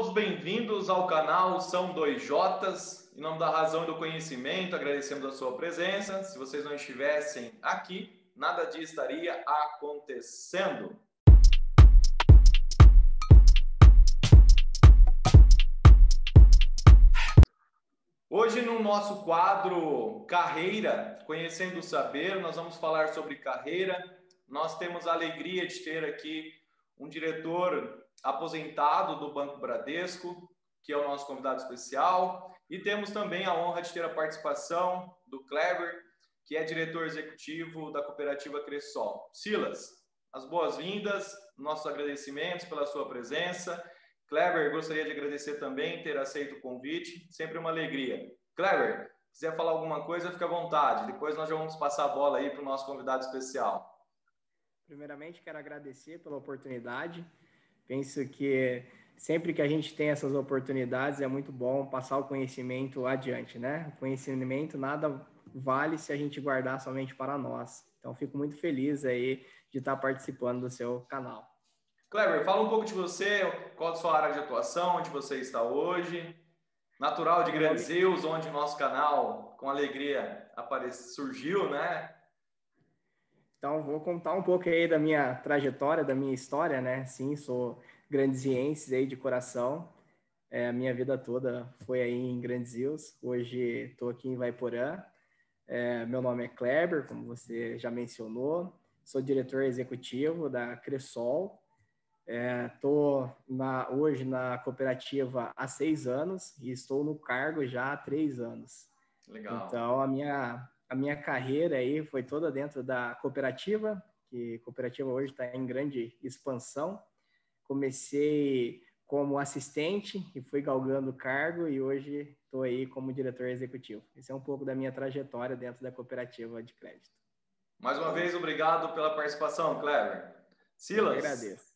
todos bem-vindos ao canal São Dois Jotas. Em nome da razão e do conhecimento, agradecemos a sua presença. Se vocês não estivessem aqui, nada disso estaria acontecendo. Hoje, no nosso quadro Carreira, Conhecendo o Saber, nós vamos falar sobre carreira. Nós temos a alegria de ter aqui um diretor aposentado do Banco Bradesco, que é o nosso convidado especial, e temos também a honra de ter a participação do Kleber, que é diretor executivo da cooperativa Cressol. Silas, as boas-vindas, nossos agradecimentos pela sua presença. Kleber, gostaria de agradecer também ter aceito o convite, sempre uma alegria. Kleber, se quiser falar alguma coisa, fica à vontade, depois nós já vamos passar a bola aí para o nosso convidado especial. Primeiramente, quero agradecer pela oportunidade. Penso que sempre que a gente tem essas oportunidades é muito bom passar o conhecimento adiante, né? O conhecimento nada vale se a gente guardar somente para nós. Então, fico muito feliz aí de estar participando do seu canal. Kleber, fala um pouco de você, qual a sua área de atuação, onde você está hoje. Natural de Grandes Rios, onde o nosso canal, com alegria, surgiu, né? Então, vou contar um pouco aí da minha trajetória, da minha história, né? Sim, sou grandeziense aí de coração. A minha vida toda foi aí em Grandes Rios. Hoje estou aqui em Ivaiporã. Meu nome é Kleber, como você já mencionou. Sou diretor executivo da Cressol. Estou hoje na cooperativa há 6 anos e estou no cargo já há 3 anos. Legal. Então, a minha carreira aí foi toda dentro da cooperativa, que a cooperativa hoje está em grande expansão. Comecei como assistente e fui galgando o cargo e hoje estou aí como diretor executivo. Esse é um pouco da minha trajetória dentro da cooperativa de crédito. Mais uma vez, obrigado pela participação, Kleber. Silas. Eu agradeço.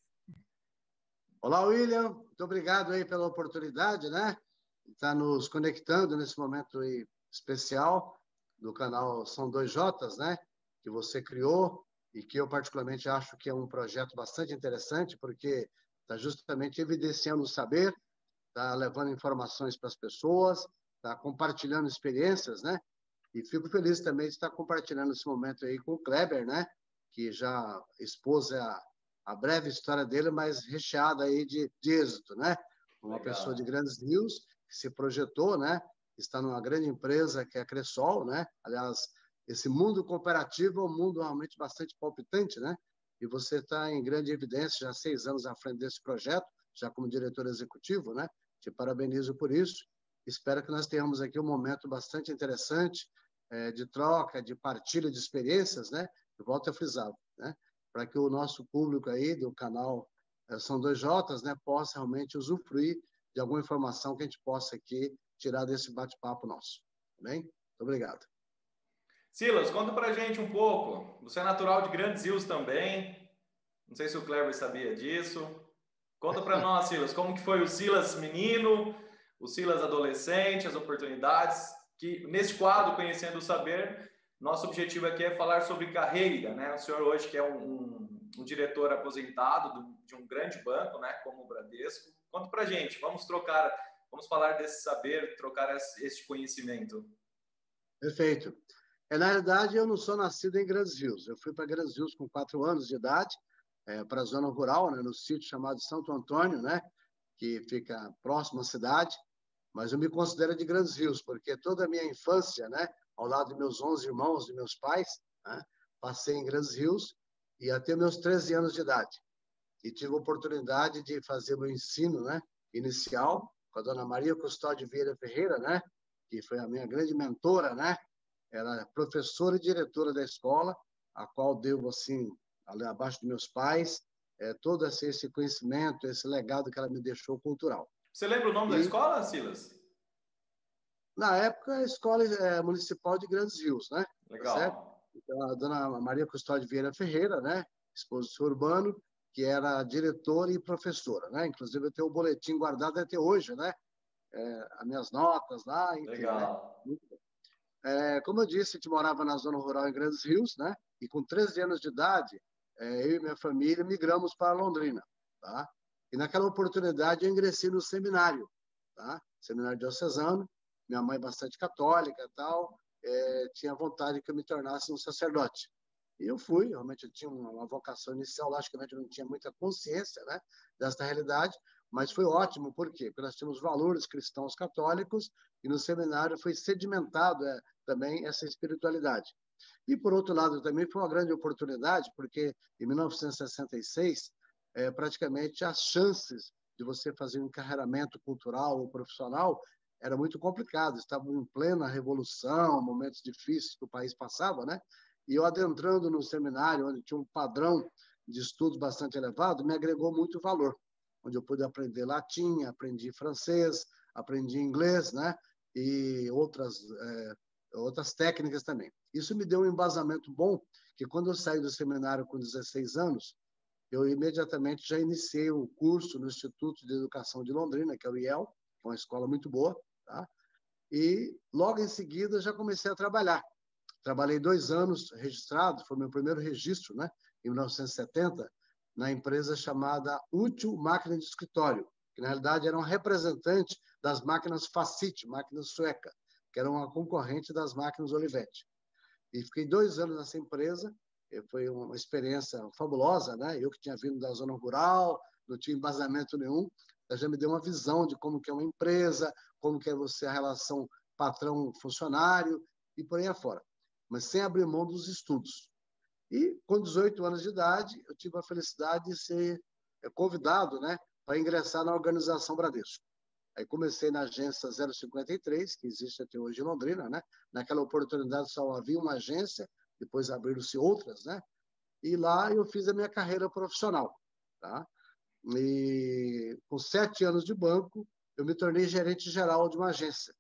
Olá, William. Muito obrigado aí pela oportunidade, né? Está nos conectando nesse momento aí especial do canal São Dois Jotas, né? Que você criou e que eu particularmente acho que é um projeto bastante interessante, porque está justamente evidenciando o saber, está levando informações para as pessoas, está compartilhando experiências, né? E fico feliz também de estar compartilhando esse momento aí com o Kleber, né? Que já expôs a breve história dele, mas recheada aí de êxito, né? Uma Legal. pessoa de Grandes Rios que se projetou, né? Está numa grande empresa que é a Cressol, né? Aliás, esse mundo cooperativo é um mundo realmente bastante palpitante, né? E você está em grande evidência já há 6 anos à frente desse projeto, já como diretor executivo, né? Te parabenizo por isso. Espero que nós tenhamos aqui um momento bastante interessante de troca, de partilha de experiências, né? Eu volto a frisar, né? Para que o nosso público aí do canal São Dois Jotas, né? Possa realmente usufruir de alguma informação que a gente possa aqui tirar desse bate-papo nosso. Tá bem? Muito obrigado. Silas, conta pra gente um pouco. Você é natural de Grandes Rios também. Não sei se o Kleber sabia disso. Conta pra nós, Silas, como que foi o Silas menino, o Silas adolescente, as oportunidades. Que nesse quadro, Conhecendo o Saber, nosso objetivo aqui é falar sobre carreira, né? O senhor hoje que é um diretor aposentado de um grande banco, né? Como o Bradesco. Conta pra gente, vamos falar desse saber, trocar esse conhecimento. Perfeito. Na realidade, eu não sou nascido em Grandes Rios. Eu fui para Grandes Rios com 4 anos de idade, para a zona rural, né, no sítio chamado Santo Antônio, né, que fica próximo à cidade. Mas eu me considero de Grandes Rios, porque toda a minha infância, né, ao lado de meus 11 irmãos, de meus pais, né, passei em Grandes Rios e até meus 13 anos de idade. E tive a oportunidade de fazer meu ensino, né, inicial com a dona Maria Custódio Vieira Ferreira, né, que foi a minha grande mentora, né? Ela é professora e diretora da escola, a qual devo, assim, ali abaixo dos meus pais, todo esse conhecimento, esse legado que ela me deixou cultural. Você lembra o nome da escola, Silas? Na época, a Escola Municipal de Grandes Rios, né? Legal. Tá certo? Então, a dona Maria Custódio Vieira Ferreira, né? Esposa do senhor Urbano, que era diretora e professora, né? Inclusive, eu tenho o boletim guardado até hoje, né? As minhas notas lá, enfim, legal. Né? Como eu disse, a gente morava na zona rural em Grandes Rios, né? E com 13 anos de idade, eu e minha família migramos para Londrina, tá? E naquela oportunidade eu ingressei no seminário, tá? Seminário diocesano, minha mãe bastante católica e tal, tinha vontade que eu me tornasse um sacerdote. E eu fui, realmente eu tinha uma vocação inicial, logicamente eu não tinha muita consciência, né, dessa realidade, mas foi ótimo, por quê? Porque nós tínhamos valores cristãos católicos e no seminário foi sedimentado também essa espiritualidade. E, por outro lado, também foi uma grande oportunidade, porque em 1966, praticamente as chances de você fazer um encarreiramento cultural ou profissional era muito complicado. Estavam em plena revolução, momentos difíceis que o país passava, né? E eu adentrando no seminário, onde tinha um padrão de estudos bastante elevado, me agregou muito valor, onde eu pude aprender latim, aprendi francês, aprendi inglês, né? E outras técnicas também. Isso me deu um embasamento bom, que quando eu saí do seminário com 16 anos, eu imediatamente já iniciei o curso no Instituto de Educação de Londrina, que é o IEL, que é uma escola muito boa, tá? E logo em seguida já comecei a trabalhar. Trabalhei 2 anos registrado, foi meu primeiro registro, né, em 1970, na empresa chamada Útil Máquina de Escritório, que na realidade era um representante das máquinas Facit, máquina sueca, que era uma concorrente das máquinas Olivetti. E fiquei 2 anos nessa empresa, foi uma experiência fabulosa, né? Eu que tinha vindo da zona rural, não tinha embasamento nenhum, já me deu uma visão de como que é uma empresa, como que é você a relação patrão-funcionário e por aí afora, mas sem abrir mão dos estudos. E com 18 anos de idade, eu tive a felicidade de ser convidado, né, para ingressar na organização Bradesco. Aí comecei na agência 053, que existe até hoje em Londrina, né? Naquela oportunidade só havia uma agência, depois abriram-se outras, né? E lá eu fiz a minha carreira profissional, tá? E com 7 anos de banco, eu me tornei gerente geral de uma agência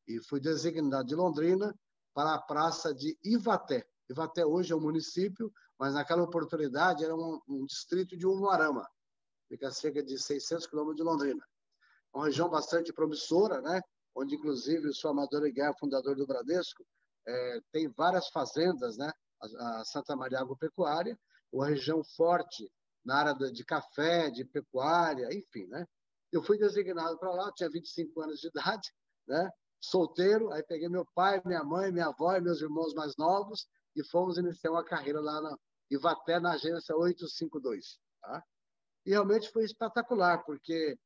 e fui designado de Londrina para a praça de Ivaté. Ivaté hoje é um município, mas naquela oportunidade era um distrito de Umuarama, fica a cerca de 600 quilômetros de Londrina. Uma região bastante promissora, né? Onde, inclusive, o seu Amador Aguiar, fundador do Bradesco, tem várias fazendas, né? A Santa Maria Agropecuária, uma região forte na área de café, de pecuária, enfim, né? Eu fui designado para lá, tinha 25 anos de idade, né? Solteiro, aí peguei meu pai, minha mãe, minha avó e meus irmãos mais novos e fomos iniciar uma carreira lá na Ivaté, na agência 852, tá? E realmente foi espetacular, porque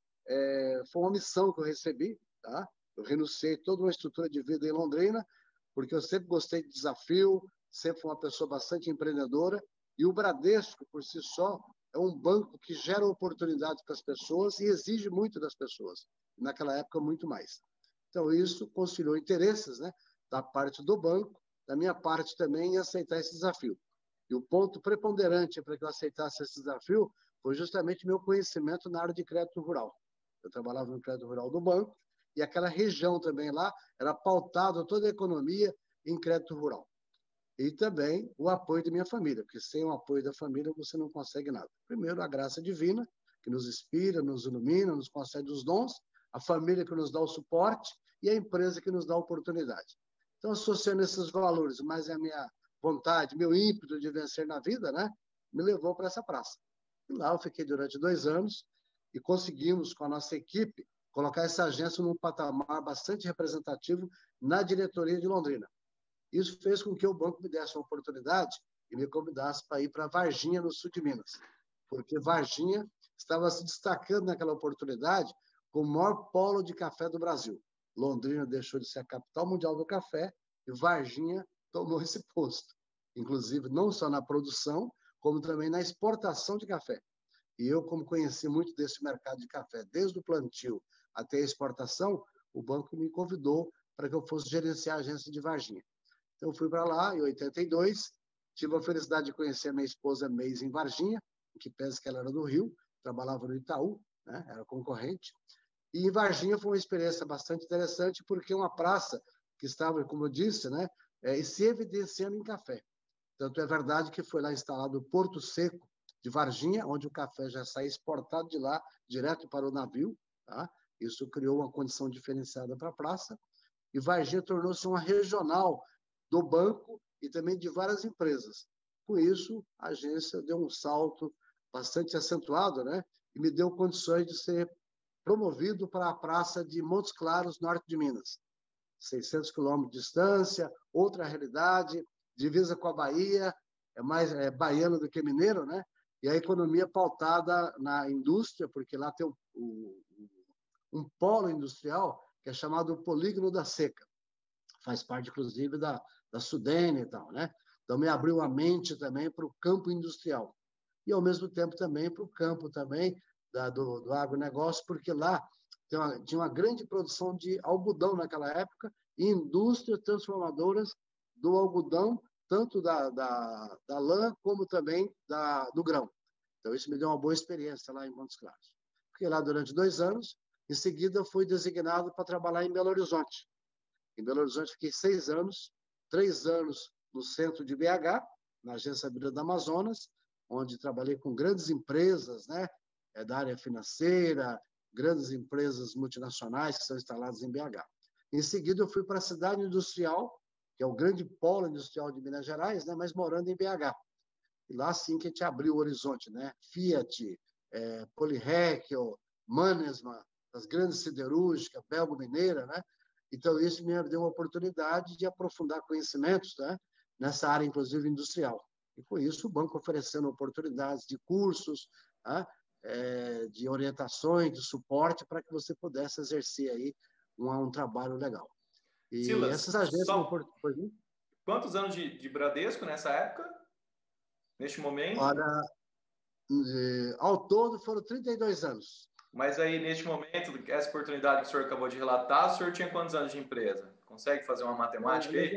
foi uma missão que eu recebi, tá? Eu renunciei toda uma estrutura de vida em Londrina, porque eu sempre gostei de desafio, sempre fui uma pessoa bastante empreendedora, e o Bradesco, por si só, é um banco que gera oportunidades para as pessoas e exige muito das pessoas. Naquela época, muito mais. Então, isso conciliou interesses, né, da parte do banco, da minha parte também, em aceitar esse desafio. E o ponto preponderante para que eu aceitasse esse desafio foi justamente meu conhecimento na área de crédito rural. Eu trabalhava no crédito rural do banco e aquela região também lá era pautada toda a economia em crédito rural. E também o apoio da minha família, porque sem o apoio da família você não consegue nada. Primeiro, a graça divina, que nos inspira, nos ilumina, nos concede os dons, a família que nos dá o suporte e a empresa que nos dá a oportunidade. Então, associando esses valores, mas a minha vontade, meu ímpeto de vencer na vida, né, me levou para essa praça. E lá eu fiquei durante 2 anos e conseguimos, com a nossa equipe, colocar essa agência num patamar bastante representativo na diretoria de Londrina. Isso fez com que o banco me desse uma oportunidade e me convidasse para ir para Varginha, no sul de Minas, porque Varginha estava se destacando naquela oportunidade como o maior polo de café do Brasil. Londrina deixou de ser a capital mundial do café e Varginha tomou esse posto, inclusive não só na produção, como também na exportação de café. E eu, como conheci muito desse mercado de café, desde o plantio até a exportação, o banco me convidou para que eu fosse gerenciar a agência de Varginha. Então, eu fui para lá em 82, tive a felicidade de conhecer a minha esposa Meis em Varginha, que pese que ela era do Rio, trabalhava no Itaú, né? Era concorrente. E em Varginha foi uma experiência bastante interessante, porque é uma praça que estava, como eu disse, né, se evidenciando em café. Tanto é verdade que foi lá instalado o Porto Seco de Varginha, onde o café já sai exportado de lá, direto para o navio. Tá? Isso criou uma condição diferenciada para a praça. E Varginha tornou-se uma regional do banco e também de várias empresas. Com isso, a agência deu um salto bastante acentuado, né? e me deu condições de ser promovido para a praça de Montes Claros, norte de Minas. 600 quilômetros de distância, outra realidade, divisa com a Bahia, é mais baiano do que mineiro, né? E a economia pautada na indústria, porque lá tem um polo industrial que é chamado Polígono da Seca. Faz parte, inclusive, da Sudene e tal, né? Então, me abriu a mente também para o campo industrial. E, ao mesmo tempo, também para o campo também do agronegócio, porque lá tinha uma grande produção de algodão naquela época e indústrias transformadoras do algodão, tanto da lã como também do grão. Então, isso me deu uma boa experiência lá em Montes Claros. Fiquei lá durante 2 anos, em seguida fui designado para trabalhar em Belo Horizonte. Em Belo Horizonte fiquei 6 anos, 3 anos no centro de BH, na Agência Vida do Amazonas, onde trabalhei com grandes empresas, né, da área financeira, grandes empresas multinacionais que são instaladas em BH. Em seguida, eu fui para a cidade industrial, que é o grande polo industrial de Minas Gerais, né, mas morando em BH. E lá, sim, que a gente abriu o horizonte, né? Fiat, Polirrekel, Mannesmann, as grandes siderúrgicas, Belgo-Mineira, né? Então, isso me deu uma oportunidade de aprofundar conhecimentos, né, nessa área, inclusive, industrial. E, com isso, o banco oferecendo oportunidades de cursos, né, de orientações, de suporte, para que você pudesse exercer aí um trabalho legal. E Silas, essas agências... quantos anos de Bradesco nessa época? Neste momento? Olha, ao todo foram 32 anos. Mas aí, neste momento, essa oportunidade que o senhor acabou de relatar, o senhor tinha quantos anos de empresa? Consegue fazer uma matemática aí?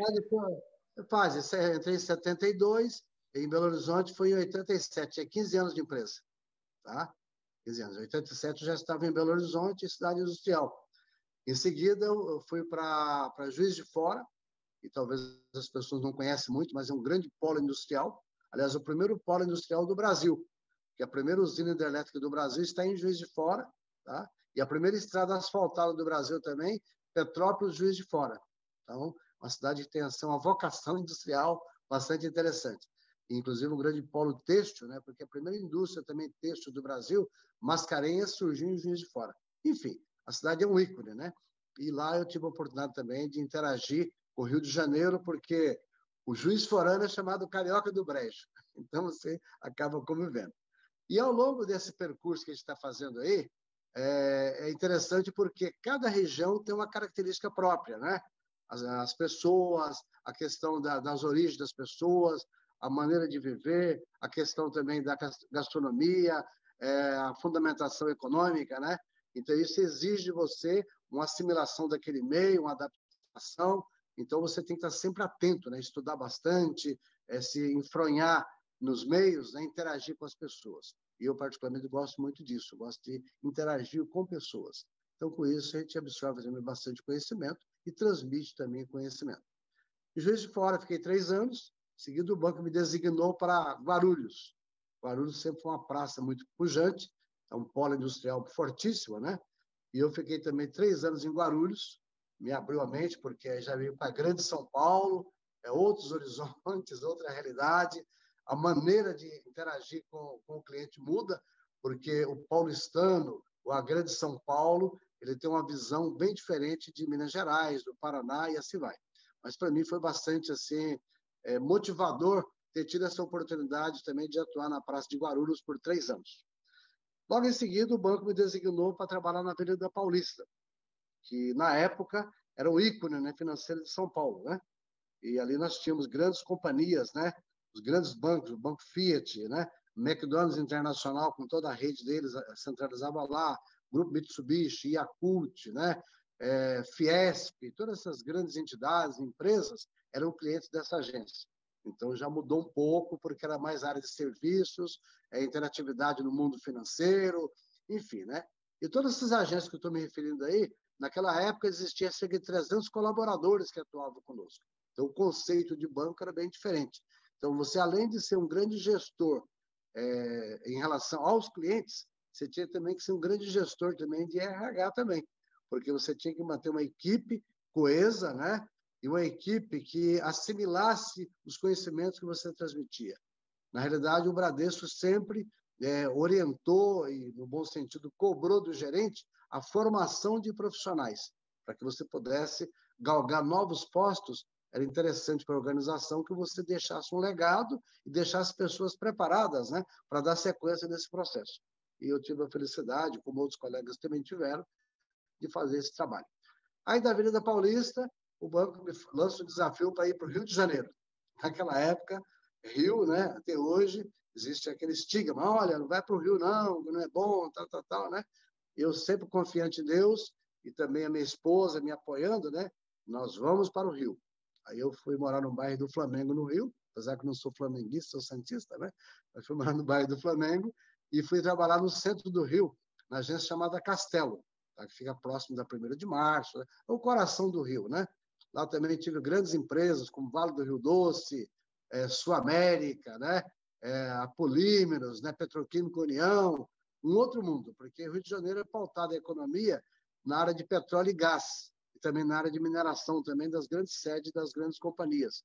Entrei em 72, em Belo Horizonte foi em 87, tinha 15 anos de empresa. Tá? 15 anos. Em 87 eu já estava em Belo Horizonte, cidade industrial. Em seguida, eu fui para Juiz de Fora, e talvez as pessoas não conhecem muito, mas é um grande polo industrial. Aliás, o primeiro polo industrial do Brasil, que a primeira usina hidrelétrica do Brasil está em Juiz de Fora, tá? E a primeira estrada asfaltada do Brasil também, Petrópolis, Juiz de Fora. Então, uma cidade que tem assim, uma vocação industrial bastante interessante. Inclusive um grande polo têxtil, né? Porque a primeira indústria também têxtil do Brasil, Mascarenhas, surgiu em Juiz de Fora. Enfim, a cidade é um ícone, né? E lá eu tive a oportunidade também de interagir com o Rio de Janeiro, porque o Juiz Forano é chamado Carioca do Brejo. Então, você acaba convivendo. E ao longo desse percurso que a gente está fazendo aí, é interessante porque cada região tem uma característica própria, né? As pessoas, a questão das origens das pessoas, a maneira de viver, a questão também da gastronomia, a fundamentação econômica, né? Então, isso exige de você uma assimilação daquele meio, uma adaptação. Então, você tem que estar sempre atento, né? Estudar bastante, se enfronhar nos meios, né? Interagir com as pessoas. E eu, particularmente, gosto muito disso, gosto de interagir com pessoas. Então, com isso, a gente absorve também bastante conhecimento e transmite também conhecimento. Em Juiz de Fora, fiquei 3 anos, seguido o banco me designou para Guarulhos. Guarulhos sempre foi uma praça muito pujante, é um polo industrial fortíssimo, né? E eu fiquei também 3 anos em Guarulhos, me abriu a mente, porque já veio para Grande São Paulo, outros horizontes, outra realidade, a maneira de interagir com o cliente muda, porque o paulistano, a Grande São Paulo, ele tem uma visão bem diferente de Minas Gerais, do Paraná e assim vai. Mas para mim foi bastante assim motivador ter tido essa oportunidade também de atuar na Praça de Guarulhos por 3 anos. Logo em seguida, o banco me designou para trabalhar na Avenida Paulista, que na época era o ícone, né, financeiro de São Paulo, né? E ali nós tínhamos grandes companhias, né? Os grandes bancos, o Banco Fiat, né? McDonald's Internacional, com toda a rede deles, centralizava lá, Grupo Mitsubishi, Yakult, né? Fiesp, todas essas grandes entidades, empresas, eram clientes dessa agência. Então, já mudou um pouco, porque era mais área de serviços, interatividade no mundo financeiro, enfim, né? E todas essas agências que eu estou me referindo aí, naquela época existia cerca de 300 colaboradores que atuavam conosco. Então, o conceito de banco era bem diferente. Então, você, além de ser um grande gestor em relação aos clientes, você tinha também que ser um grande gestor também de RH também, porque você tinha que manter uma equipe coesa, né? E uma equipe que assimilasse os conhecimentos que você transmitia. Na realidade, o Bradesco sempre orientou e, no bom sentido, cobrou do gerente a formação de profissionais, para que você pudesse galgar novos postos. Era interessante para a organização que você deixasse um legado e deixasse pessoas preparadas, né, para dar sequência nesse processo. E eu tive a felicidade, como outros colegas também tiveram, de fazer esse trabalho. Aí, da Avenida Paulista, o banco me lança o desafio para ir para o Rio de Janeiro. Naquela época, Rio, né, até hoje, existe aquele estigma, olha, não vai para o Rio não é bom, tal, né? Eu sempre confiante em Deus, e também a minha esposa me apoiando, né? Nós vamos para o Rio. Aí eu fui morar no bairro do Flamengo, no Rio, apesar que não sou flamenguista, sou santista, né? Mas fui morar no bairro do Flamengo e fui trabalhar no centro do Rio, na agência chamada Castelo, tá? Que fica próximo da 1º de Março, né? É o coração do Rio, né? Lá também tive grandes empresas, como Vale do Rio Doce, Sul América, né? A Polímeros, né? Petroquímica União, um outro mundo, porque o Rio de Janeiro é pautado a economia na área de petróleo e gás, e também na área de mineração, também das grandes sedes das grandes companhias.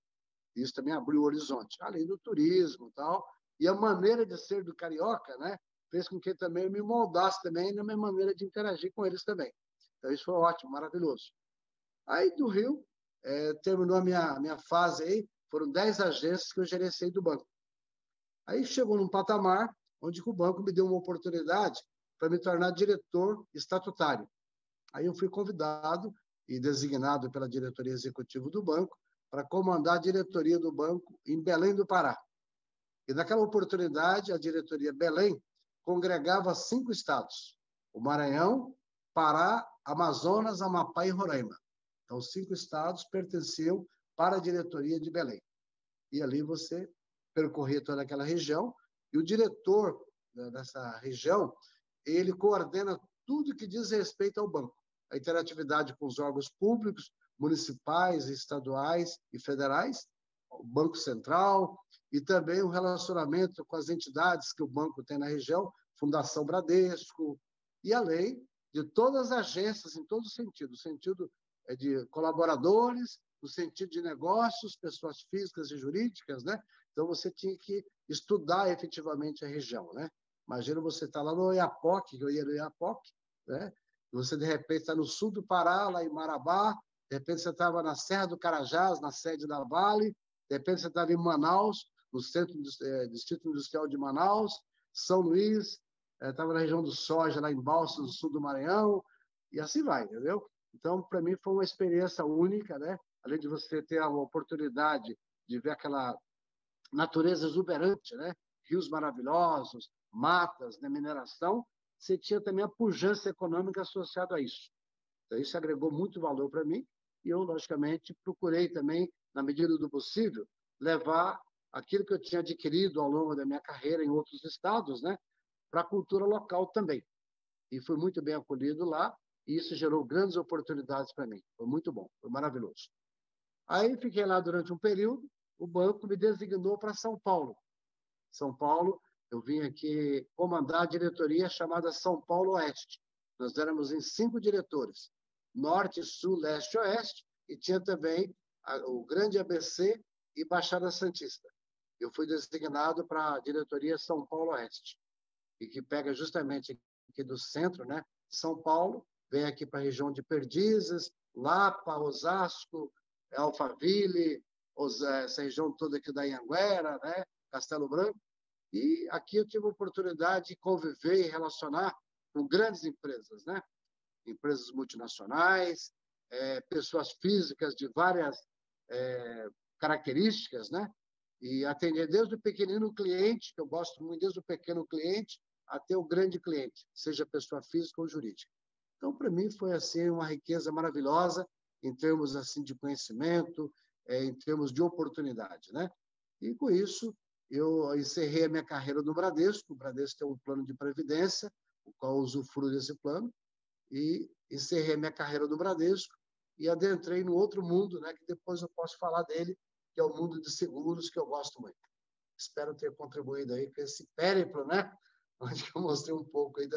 Isso também abriu o horizonte, além do turismo e tal. E a maneira de ser do carioca, né, fez com que também eu me moldasse também na minha maneira de interagir com eles também. Então, isso foi ótimo, maravilhoso. Aí, do Rio, terminou a minha fase aí, foram 10 agências que eu gerenciei do banco. Aí chegou num patamar onde o banco me deu uma oportunidade para me tornar diretor estatutário. Aí eu fui convidado e designado pela diretoria executiva do banco para comandar a diretoria do banco em Belém do Pará. E naquela oportunidade, a diretoria Belém congregava 5 estados: o Maranhão, Pará, Amazonas, Amapá e Roraima. Então, 5 estados pertenciam para a diretoria de Belém. E ali você percorria toda aquela região, e o diretor dessa região, ele coordena tudo que diz respeito ao banco. A interatividade com os órgãos públicos, municipais, estaduais e federais, o Banco Central, e também o relacionamento com as entidades que o banco tem na região, Fundação Bradesco, e além de todas as agências, em todo sentido. O sentido de colaboradores, no sentido de negócios, pessoas físicas e jurídicas, né? Então, você tinha que estudar efetivamente a região, né? Imagina você estar lá no Oiapoque, que eu ia no Oiapoque, né? Você, de repente, está no sul do Pará, lá em Marabá, de repente você estava na Serra do Carajás, na sede da Vale, de repente você estava em Manaus, no Distrito Industrial de Manaus, São Luís, estava na região do Soja, lá em Balsas, no sul do Maranhão, e assim vai, entendeu? Então, para mim, foi uma experiência única, né? Além de você ter a oportunidade de ver aquela natureza exuberante, né? Rios maravilhosos, matas, né? Mineração, você tinha também a pujança econômica associada a isso. Então, isso agregou muito valor para mim e eu, logicamente, procurei também, na medida do possível, levar aquilo que eu tinha adquirido ao longo da minha carreira em outros estados, né? Para a cultura local também. E fui muito bem acolhido lá e isso gerou grandes oportunidades para mim. Foi muito bom, foi maravilhoso. Aí fiquei lá durante um período, o banco me designou para São Paulo. São Paulo, eu vim aqui comandar a diretoria chamada São Paulo Oeste. Nós éramos em 5 diretores, Norte, Sul, Leste e Oeste, e tinha também o Grande ABC e Baixada Santista. Eu fui designado para a diretoria São Paulo Oeste, e que pega justamente aqui do centro, né? São Paulo, vem aqui para a região de Perdizes, Lapa, Osasco, Alphaville, essa região toda aqui da Anhanguera, né? Castelo Branco. E aqui eu tive a oportunidade de conviver e relacionar com grandes empresas, né? Empresas multinacionais, pessoas físicas de várias características, né? E atender desde o pequenino cliente, que eu gosto muito, desde o pequeno cliente até o grande cliente, seja pessoa física ou jurídica. Então, para mim, foi assim uma riqueza maravilhosa em termos assim de conhecimento, em termos de oportunidade, né? E com isso eu encerrei a minha carreira no Bradesco. O Bradesco tem um plano de previdência, o qual eu usufruo desse plano, e encerrei a minha carreira no Bradesco e adentrei no outro mundo, né? Que depois eu posso falar dele, que é o mundo de seguros, que eu gosto muito. Espero ter contribuído aí com esse périplo, né? Onde eu mostrei um pouco aí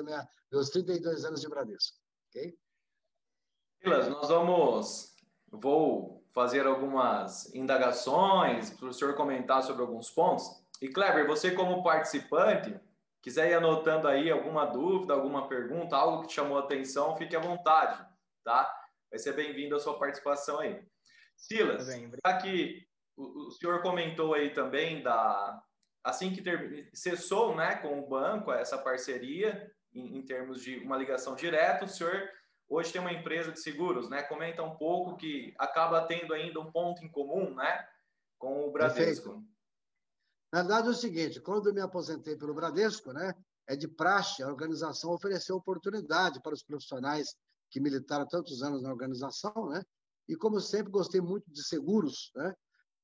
meus 32 anos de Bradesco, ok? Silas, vou fazer algumas indagações para o senhor comentar sobre alguns pontos. E Kleber, você como participante, Quiser ir anotando aí alguma dúvida, alguma pergunta, algo que te chamou a atenção, fique à vontade, tá? Vai ser bem-vindo a sua participação aí. Silas, já que o senhor comentou aí também assim que cessou, né, com o banco, essa parceria, em termos de uma ligação direta, o senhor hoje tem uma empresa de seguros, né? Comenta um pouco que acaba tendo ainda um ponto em comum, né, com o Bradesco. Perfeito. Na verdade, é o seguinte, quando eu me aposentei pelo Bradesco, né, é de praxe, a organização ofereceu oportunidade para os profissionais que militaram tantos anos na organização, né? E como eu sempre gostei muito de seguros, né,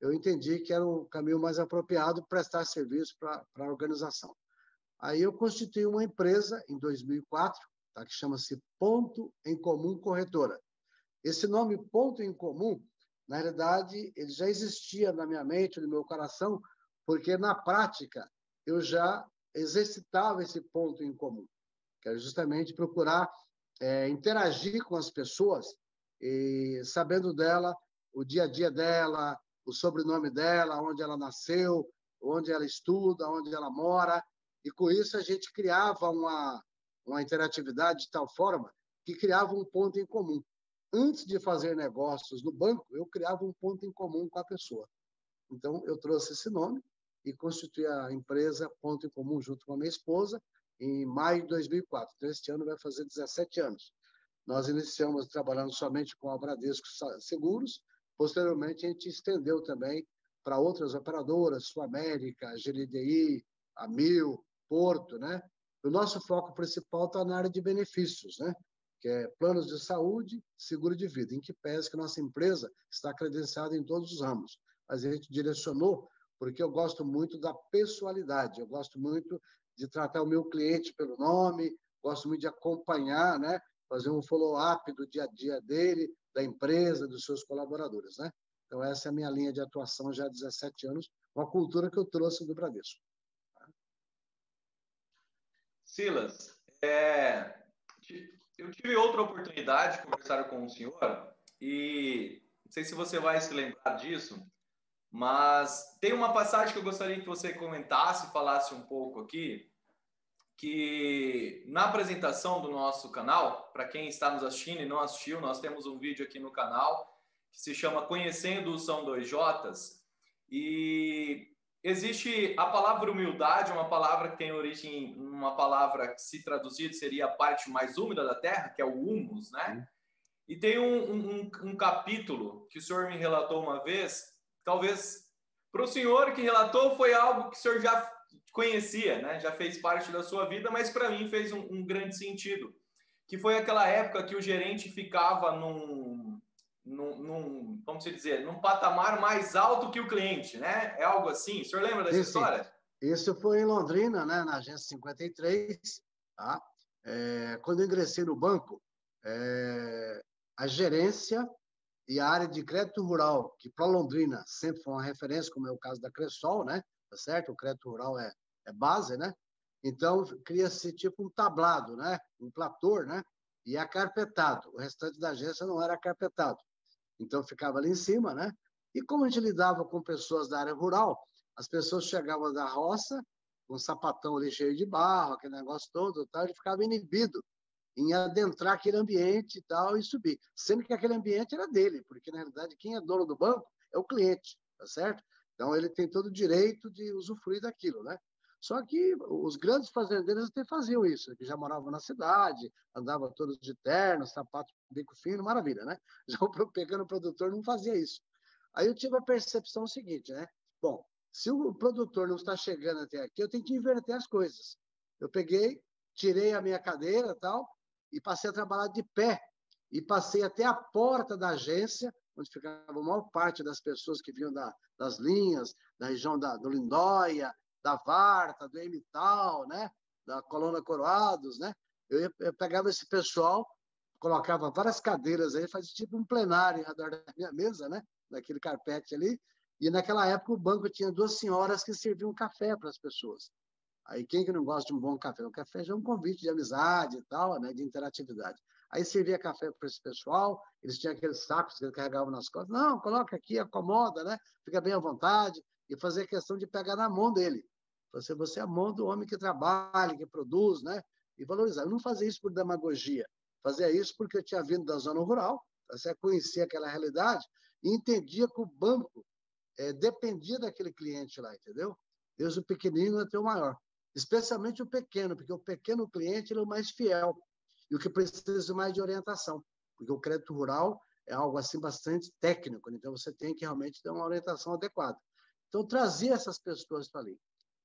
eu entendi que era o caminho mais apropriado prestar serviço para a organização. Aí eu constituí uma empresa em 2004, tá, que chama-se Ponto em Comum Corretora. Esse nome Ponto em Comum, na realidade, ele já existia na minha mente, no meu coração, porque na prática eu já exercitava esse ponto em comum, que era justamente procurar interagir com as pessoas, e sabendo dela, o dia a dia dela, o sobrenome dela, onde ela nasceu, onde ela estuda, onde ela mora, e com isso a gente criava uma interatividade de tal forma que criava um ponto em comum. Antes de fazer negócios no banco, eu criava um ponto em comum com a pessoa. Então, eu trouxe esse nome e constituí a empresa Ponto em Comum junto com a minha esposa em maio de 2004. Então, este ano vai fazer 17 anos. Nós iniciamos trabalhando somente com a Bradesco Seguros. Posteriormente, a gente estendeu também para outras operadoras, Sul América, GLDI, Amil, Porto, né? O nosso foco principal está na área de benefícios, né? Que é planos de saúde, seguro de vida, em que pese que nossa empresa está credenciada em todos os ramos. Mas a gente direcionou porque eu gosto muito da pessoalidade, eu gosto muito de tratar o meu cliente pelo nome, gosto muito de acompanhar, né? Fazer um follow-up do dia a dia dele, da empresa, dos seus colaboradores, né? Então, essa é a minha linha de atuação já há 17 anos, uma cultura que eu trouxe do Bradesco. Silas, eu tive outra oportunidade de conversar com o senhor e não sei se você vai se lembrar disso, mas tem uma passagem que eu gostaria que você comentasse, falasse um pouco aqui, que na apresentação do nosso canal, para quem está nos assistindo e não assistiu, nós temos um vídeo aqui no canal que se chama Conhecendo o São Dois Jotas, e existe a palavra humildade, uma palavra que tem origem, uma palavra que se traduzir seria a parte mais úmida da terra, que é o humus, né? E tem um capítulo que o senhor me relatou uma vez, talvez para o senhor que relatou foi algo que o senhor já conhecia, né? Já fez parte da sua vida, mas para mim fez um grande sentido, que foi aquela época que o gerente ficava vamos dizer, num patamar mais alto que o cliente, né? É algo assim. O senhor lembra dessa história? Isso foi em Londrina, né? Na agência 53, tá? Quando eu ingressei no banco, a gerência e a área de crédito rural, que para Londrina sempre foi uma referência, como é o caso da Cressol, né? Tá certo? O crédito rural é base, né? Então, cria-se tipo um tablado, né? Um platô, né? E é acarpetado. O restante da agência não era acarpetado. Então, ficava ali em cima, né? E como a gente lidava com pessoas da área rural, as pessoas chegavam da roça, com um sapatão ali cheio de barro, aquele negócio todo, tal, ele ficava inibido em adentrar aquele ambiente e tal, e subir. Sendo que aquele ambiente era dele, porque, na realidade, quem é dono do banco é o cliente, tá certo? Então, ele tem todo o direito de usufruir daquilo, né? Só que os grandes fazendeiros até faziam isso, que já moravam na cidade, andavam todos de terno, sapato, bico fino, maravilha, né? Já o pequeno produtor não fazia isso. Aí eu tive a percepção seguinte, né? Bom, se o produtor não está chegando até aqui, eu tenho que inverter as coisas. Eu peguei, tirei a minha cadeira e tal, e passei a trabalhar de pé. E passei até a porta da agência, onde ficava a maior parte das pessoas que vinham das linhas, da região do Lindóia, da Varta, do Emital, né? Da Colônia Coroados, né? Eu pegava esse pessoal, colocava várias cadeiras aí, fazia tipo um plenário ao redor da minha mesa, né? Daquele carpete ali. E naquela época o banco tinha 2 senhoras que serviam café para as pessoas. Aí quem que não gosta de um bom café? O café já é um convite de amizade e tal, né? De interatividade. Aí servia café para esse pessoal, eles tinham aqueles sacos que eles carregavam nas costas. Não, coloca aqui, acomoda, né? Fica bem à vontade. E fazer questão de pegar na mão dele. Você é a mão do homem que trabalha, que produz, né? E valorizar. Eu não fazia isso por demagogia, fazia isso porque eu tinha vindo da zona rural, você conhecia aquela realidade e entendia que o banco dependia daquele cliente lá, entendeu? Desde o pequenino até o maior. Especialmente o pequeno, porque o pequeno cliente ele é o mais fiel e o que precisa mais de orientação, porque o crédito rural é algo assim bastante técnico, então você tem que realmente ter uma orientação adequada. Então, trazia essas pessoas para ali.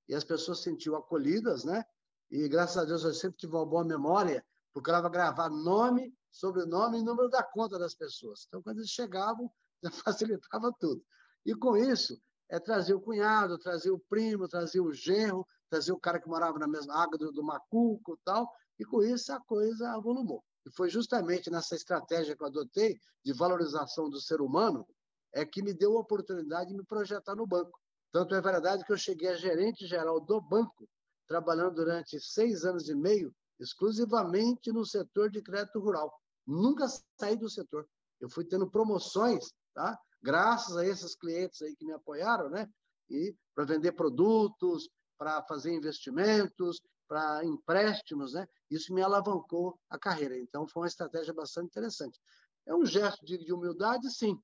E as pessoas se sentiam acolhidas, né? E, graças a Deus, eu sempre tive uma boa memória, procurava gravar nome, sobrenome e número da conta das pessoas. Então, quando eles chegavam, já facilitava tudo. E, com isso, trazia o cunhado, trazia o primo, trazia o genro, trazia o cara que morava na mesma água do Macuco e tal. E, com isso, a coisa avolumou. E foi justamente nessa estratégia que eu adotei de valorização do ser humano que me deu a oportunidade de me projetar no banco. Tanto é verdade que eu cheguei a gerente geral do banco, trabalhando durante 6 anos e meio, exclusivamente no setor de crédito rural. Nunca saí do setor. Eu fui tendo promoções, tá? Graças a esses clientes aí que me apoiaram, né? E para vender produtos, para fazer investimentos, para empréstimos, né? Isso me alavancou a carreira. Então, foi uma estratégia bastante interessante. É um gesto de humildade, sim,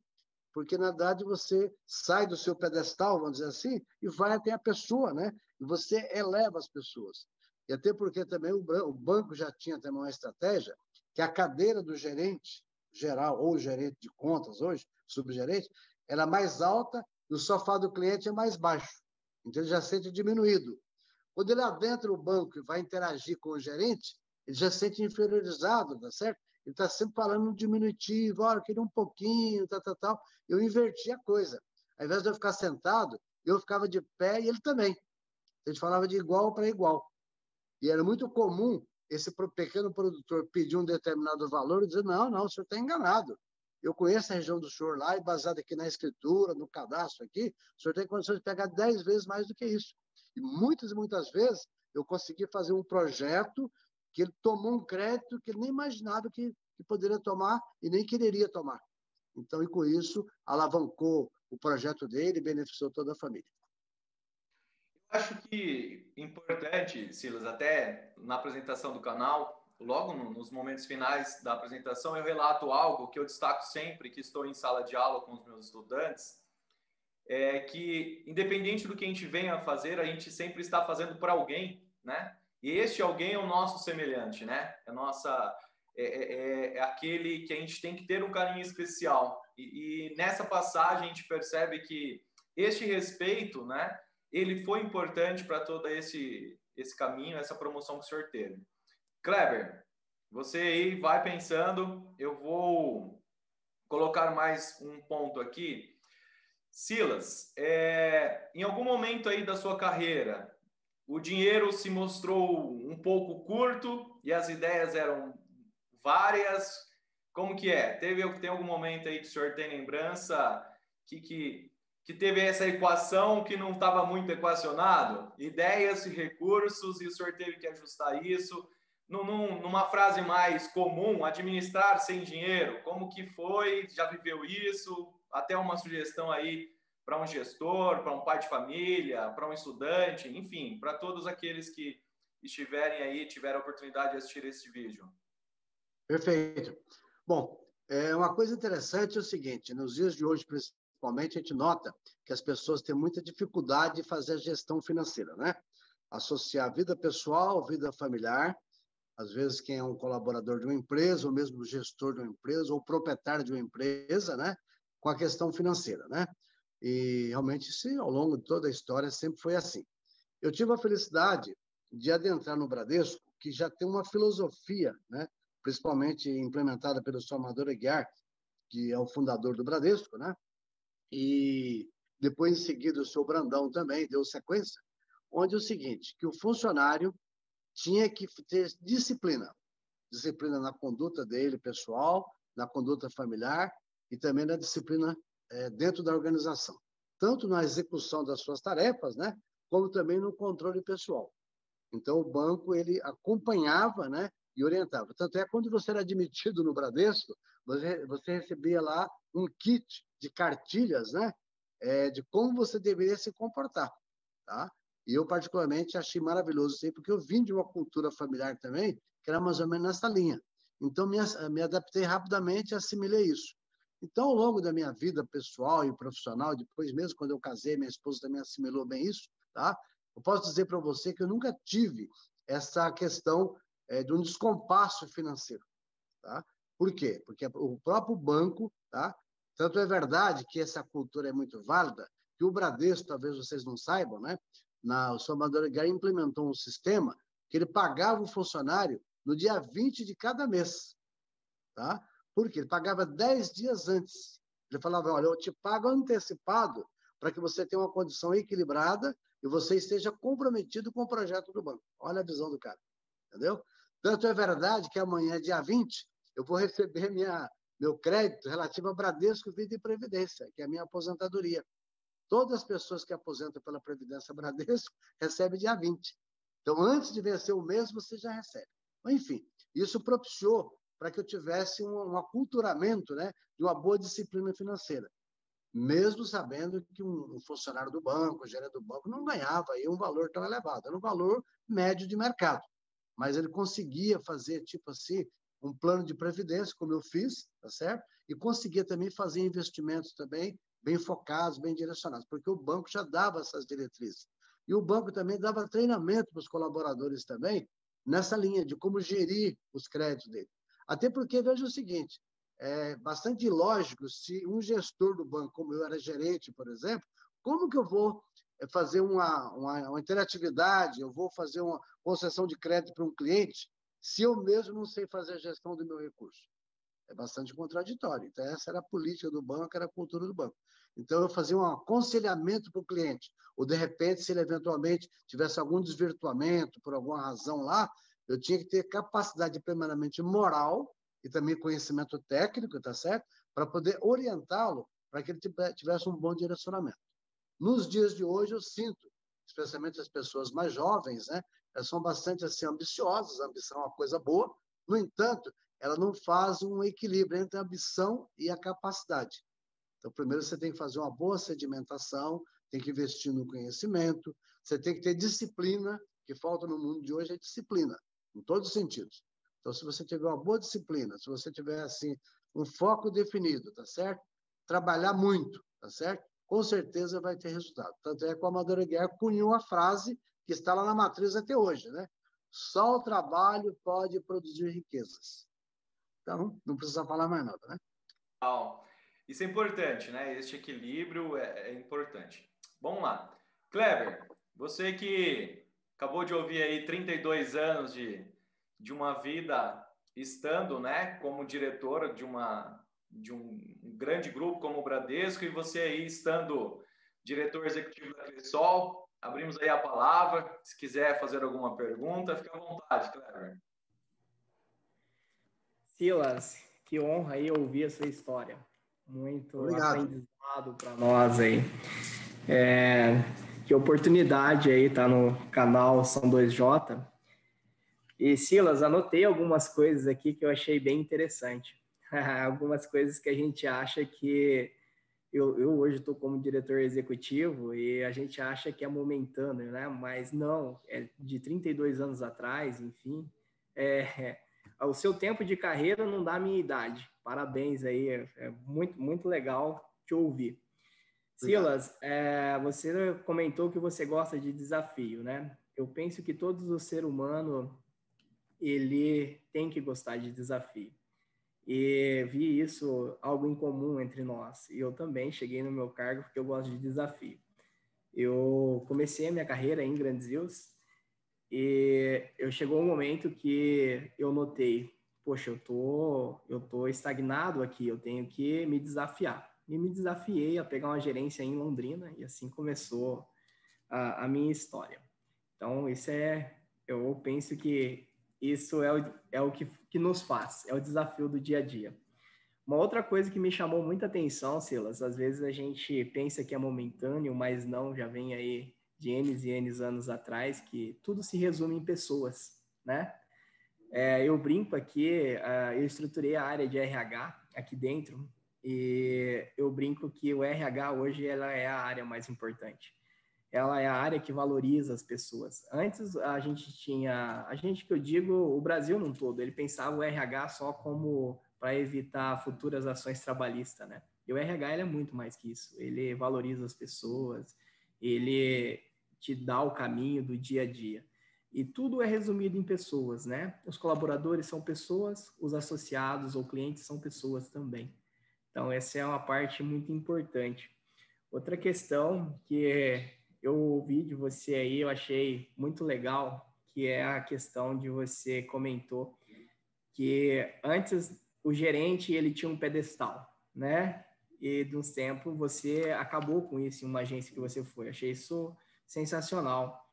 porque, na verdade, você sai do seu pedestal, vamos dizer assim, e vai até a pessoa, né? E você eleva as pessoas. E até porque também o banco já tinha também uma estratégia que a cadeira do gerente geral, ou gerente de contas hoje, subgerente, era mais alta e o sofá do cliente é mais baixo. Então, ele já se sente diminuído. Quando ele adentra o banco e vai interagir com o gerente, ele já se sente inferiorizado, tá certo? Ele está sempre falando no diminutivo, olha, eu queria um pouquinho, tal. Eu inverti a coisa. Ao invés de eu ficar sentado, eu ficava de pé e ele também. A gente falava de igual para igual. E era muito comum esse pequeno produtor pedir um determinado valor e dizer, não, o senhor está enganado. Eu conheço a região do senhor lá e baseado aqui na escritura, no cadastro aqui, o senhor tem condições de pegar 10 vezes mais do que isso. E muitas vezes eu consegui fazer um projeto que ele tomou um crédito que ele nem imaginava que poderia tomar e nem quereria tomar. Então, e com isso, alavancou o projeto dele e beneficiou toda a família. Acho que importante, Silas, até na apresentação do canal, logo nos momentos finais da apresentação, eu relato algo que eu destaco sempre que estou em sala de aula com os meus estudantes, é que, independente do que a gente venha a fazer, a gente sempre está fazendo para alguém, né? E este alguém é o nosso semelhante, né? É aquele que a gente tem que ter um carinho especial. E nessa passagem a gente percebe que este respeito, né? Ele foi importante para todo esse caminho, essa promoção que o senhor teve. Kleber, você aí vai pensando, eu vou colocar mais um ponto aqui. Silas, em algum momento aí da sua carreira, o dinheiro se mostrou um pouco curto e as ideias eram várias. Como que é? Tem algum momento aí que o senhor tem lembrança que teve essa equação que não estava muito equacionado? Ideias e recursos, e o senhor teve que ajustar isso. Numa frase mais comum, administrar sem dinheiro, como que foi? Já viveu isso? Até uma sugestão aí para um gestor, para um pai de família, para um estudante, enfim, para todos aqueles que estiverem aí, tiveram a oportunidade de assistir esse vídeo. Perfeito. Bom, uma coisa interessante é o seguinte, nos dias de hoje, principalmente, a gente nota que as pessoas têm muita dificuldade de fazer a gestão financeira, né? Associar vida pessoal, vida familiar, às vezes quem é um colaborador de uma empresa, ou mesmo gestor de uma empresa, ou proprietário de uma empresa, né? Com a questão financeira, né? E realmente, isso, ao longo de toda a história, sempre foi assim. Eu tive a felicidade de adentrar no Bradesco, que já tem uma filosofia, né? Principalmente implementada pelo seu Amador Aguiar, que é o fundador do Bradesco, né? E depois, em seguida, o seu Brandão também deu sequência, onde é o seguinte, que o funcionário tinha que ter disciplina na conduta dele pessoal, na conduta familiar e também na disciplina dentro da organização, tanto na execução das suas tarefas, né, como também no controle pessoal. Então, o banco ele acompanhava, né, e orientava. Tanto é que quando você era admitido no Bradesco, você recebia lá um kit de cartilhas, né, de como você deveria se comportar, tá? E eu, particularmente, achei maravilhoso isso aí, porque eu vim de uma cultura familiar também, que era mais ou menos nessa linha. Então, me adaptei rapidamente e assimilei isso. Então, ao longo da minha vida pessoal e profissional, depois mesmo quando eu casei, minha esposa também assimilou bem isso, tá? Eu posso dizer para você que eu nunca tive essa questão de um descompasso financeiro, tá? Por quê? Porque o próprio banco, tá? Tanto é verdade que essa cultura é muito válida, que o Bradesco, talvez vocês não saibam, né? O seu Salvador Gary implementou um sistema que ele pagava o funcionário no dia 20 de cada mês, tá? Porque ele pagava 10 dias antes. Ele falava, olha, eu te pago antecipado para que você tenha uma condição equilibrada e você esteja comprometido com o projeto do banco. Olha a visão do cara, entendeu? Tanto é verdade que amanhã, dia 20, eu vou receber meu crédito relativo ao Bradesco Vida e Previdência, que é a minha aposentadoria. Todas as pessoas que aposentam pela Previdência Bradesco recebem dia 20. Então, antes de vencer o mês, você já recebe. Enfim, isso propiciou para que eu tivesse um aculturamento, né, de uma boa disciplina financeira. Mesmo sabendo que um funcionário do banco, um gerente do banco, não ganhava aí um valor tão elevado, era um valor médio de mercado. Mas ele conseguia fazer, tipo assim, um plano de previdência, como eu fiz, tá certo? E conseguia também fazer investimentos também bem focados, bem direcionados, porque o banco já dava essas diretrizes. E o banco também dava treinamento para os colaboradores também, nessa linha de como gerir os créditos dele. Até porque, veja o seguinte, é bastante ilógico se um gestor do banco, como eu era gerente, por exemplo, como que eu vou fazer uma interatividade, eu vou fazer uma concessão de crédito para um cliente, se eu mesmo não sei fazer a gestão do meu recurso? É bastante contraditório. Então, essa era a política do banco, era a cultura do banco. Então, eu fazia um aconselhamento para o cliente, ou, de repente, se ele eventualmente tivesse algum desvirtuamento, por alguma razão lá, eu tinha que ter capacidade primeiramente moral e também conhecimento técnico, tá certo? Para poder orientá-lo para que ele tivesse um bom direcionamento. Nos dias de hoje, eu sinto, especialmente as pessoas mais jovens, né? Elas são bastante assim, ambiciosas, a ambição é uma coisa boa, no entanto, ela não faz um equilíbrio entre a ambição e a capacidade. Então, primeiro você tem que fazer uma boa sedimentação, tem que investir no conhecimento, você tem que ter disciplina, que falta no mundo de hoje é disciplina, em todos os sentidos. Então, se você tiver uma boa disciplina, se você tiver assim um foco definido, tá certo? Trabalhar muito, tá certo? Com certeza vai ter resultado. Tanto é que o Amador Aguiar cunhou a frase que está lá na matriz até hoje, né? Só o trabalho pode produzir riquezas. Então, não precisa falar mais nada, né? Isso é importante, né? Este equilíbrio é importante. Vamos lá. Kleber, você que acabou de ouvir aí 32 anos de uma vida estando, né, como diretor de um grande grupo como o Bradesco e você aí estando diretor executivo da Cressol, abrimos aí a palavra. Se quiser fazer alguma pergunta, fica à vontade, Kleber. Silas, que honra aí ouvir a sua história. Muito Obrigado. aprendizado para nós aí. Que oportunidade aí estar no canal São 2J. E Silas, anotei algumas coisas aqui que eu achei bem interessante. Algumas coisas que a gente acha que eu hoje estou como diretor executivo e a gente acha que é momentâneo, né? Mas não, é de 32 anos atrás, enfim. O seu tempo de carreira não dá a minha idade. Parabéns aí, é muito, muito legal te ouvir. Obrigado. Silas, você comentou que você gosta de desafio, né? Eu penso que todo o ser humano, ele tem que gostar de desafio. E vi isso algo em comum entre nós. E eu também cheguei no meu cargo porque eu gosto de desafio. Eu comecei a minha carreira em Grandes Rios e chegou um momento que eu notei, poxa, eu tô estagnado aqui, eu tenho que me desafiar. E me desafiei a pegar uma gerência em Londrina e assim começou a minha história. Então, eu penso que isso é o que nos faz, é o desafio do dia a dia. Uma outra coisa que me chamou muita atenção, Silas, às vezes a gente pensa que é momentâneo, mas não, já vem aí de N e N anos atrás, que tudo se resume em pessoas, né? Eu brinco aqui, eu estruturei a área de RH aqui dentro, e eu brinco que o RH hoje ela é a área mais importante. ela é a área que valoriza as pessoas. Antes a gente tinha, a gente que eu digo, o Brasil num todo, ele pensava o RH só como para evitar futuras ações trabalhistas, né? E o RH ele é muito mais que isso. Ele valoriza as pessoas, ele te dá o caminho do dia a dia. E tudo é resumido em pessoas, né? Os colaboradores são pessoas, os associados ou clientes são pessoas também. Então, essa é uma parte muito importante. Outra questão que eu ouvi de você aí, eu achei muito legal, que é a questão de você comentou que antes o gerente ele tinha um pedestal, né? E de uns tempos você acabou com isso em uma agência que você foi. Achei isso sensacional.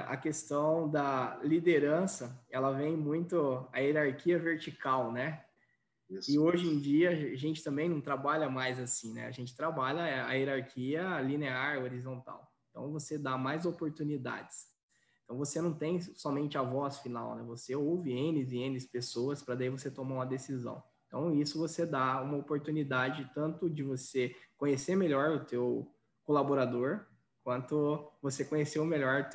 A questão da liderança, ela vem muito a hierarquia vertical, né? Isso. E hoje em dia a gente também não trabalha mais assim, né? A gente trabalha a hierarquia linear, horizontal. Então você dá mais oportunidades. Então você não tem somente a voz final, né? Você ouve N e N pessoas para daí você tomar uma decisão. Então isso você dá uma oportunidade tanto de você conhecer melhor o teu colaborador, quanto você conhecer melhor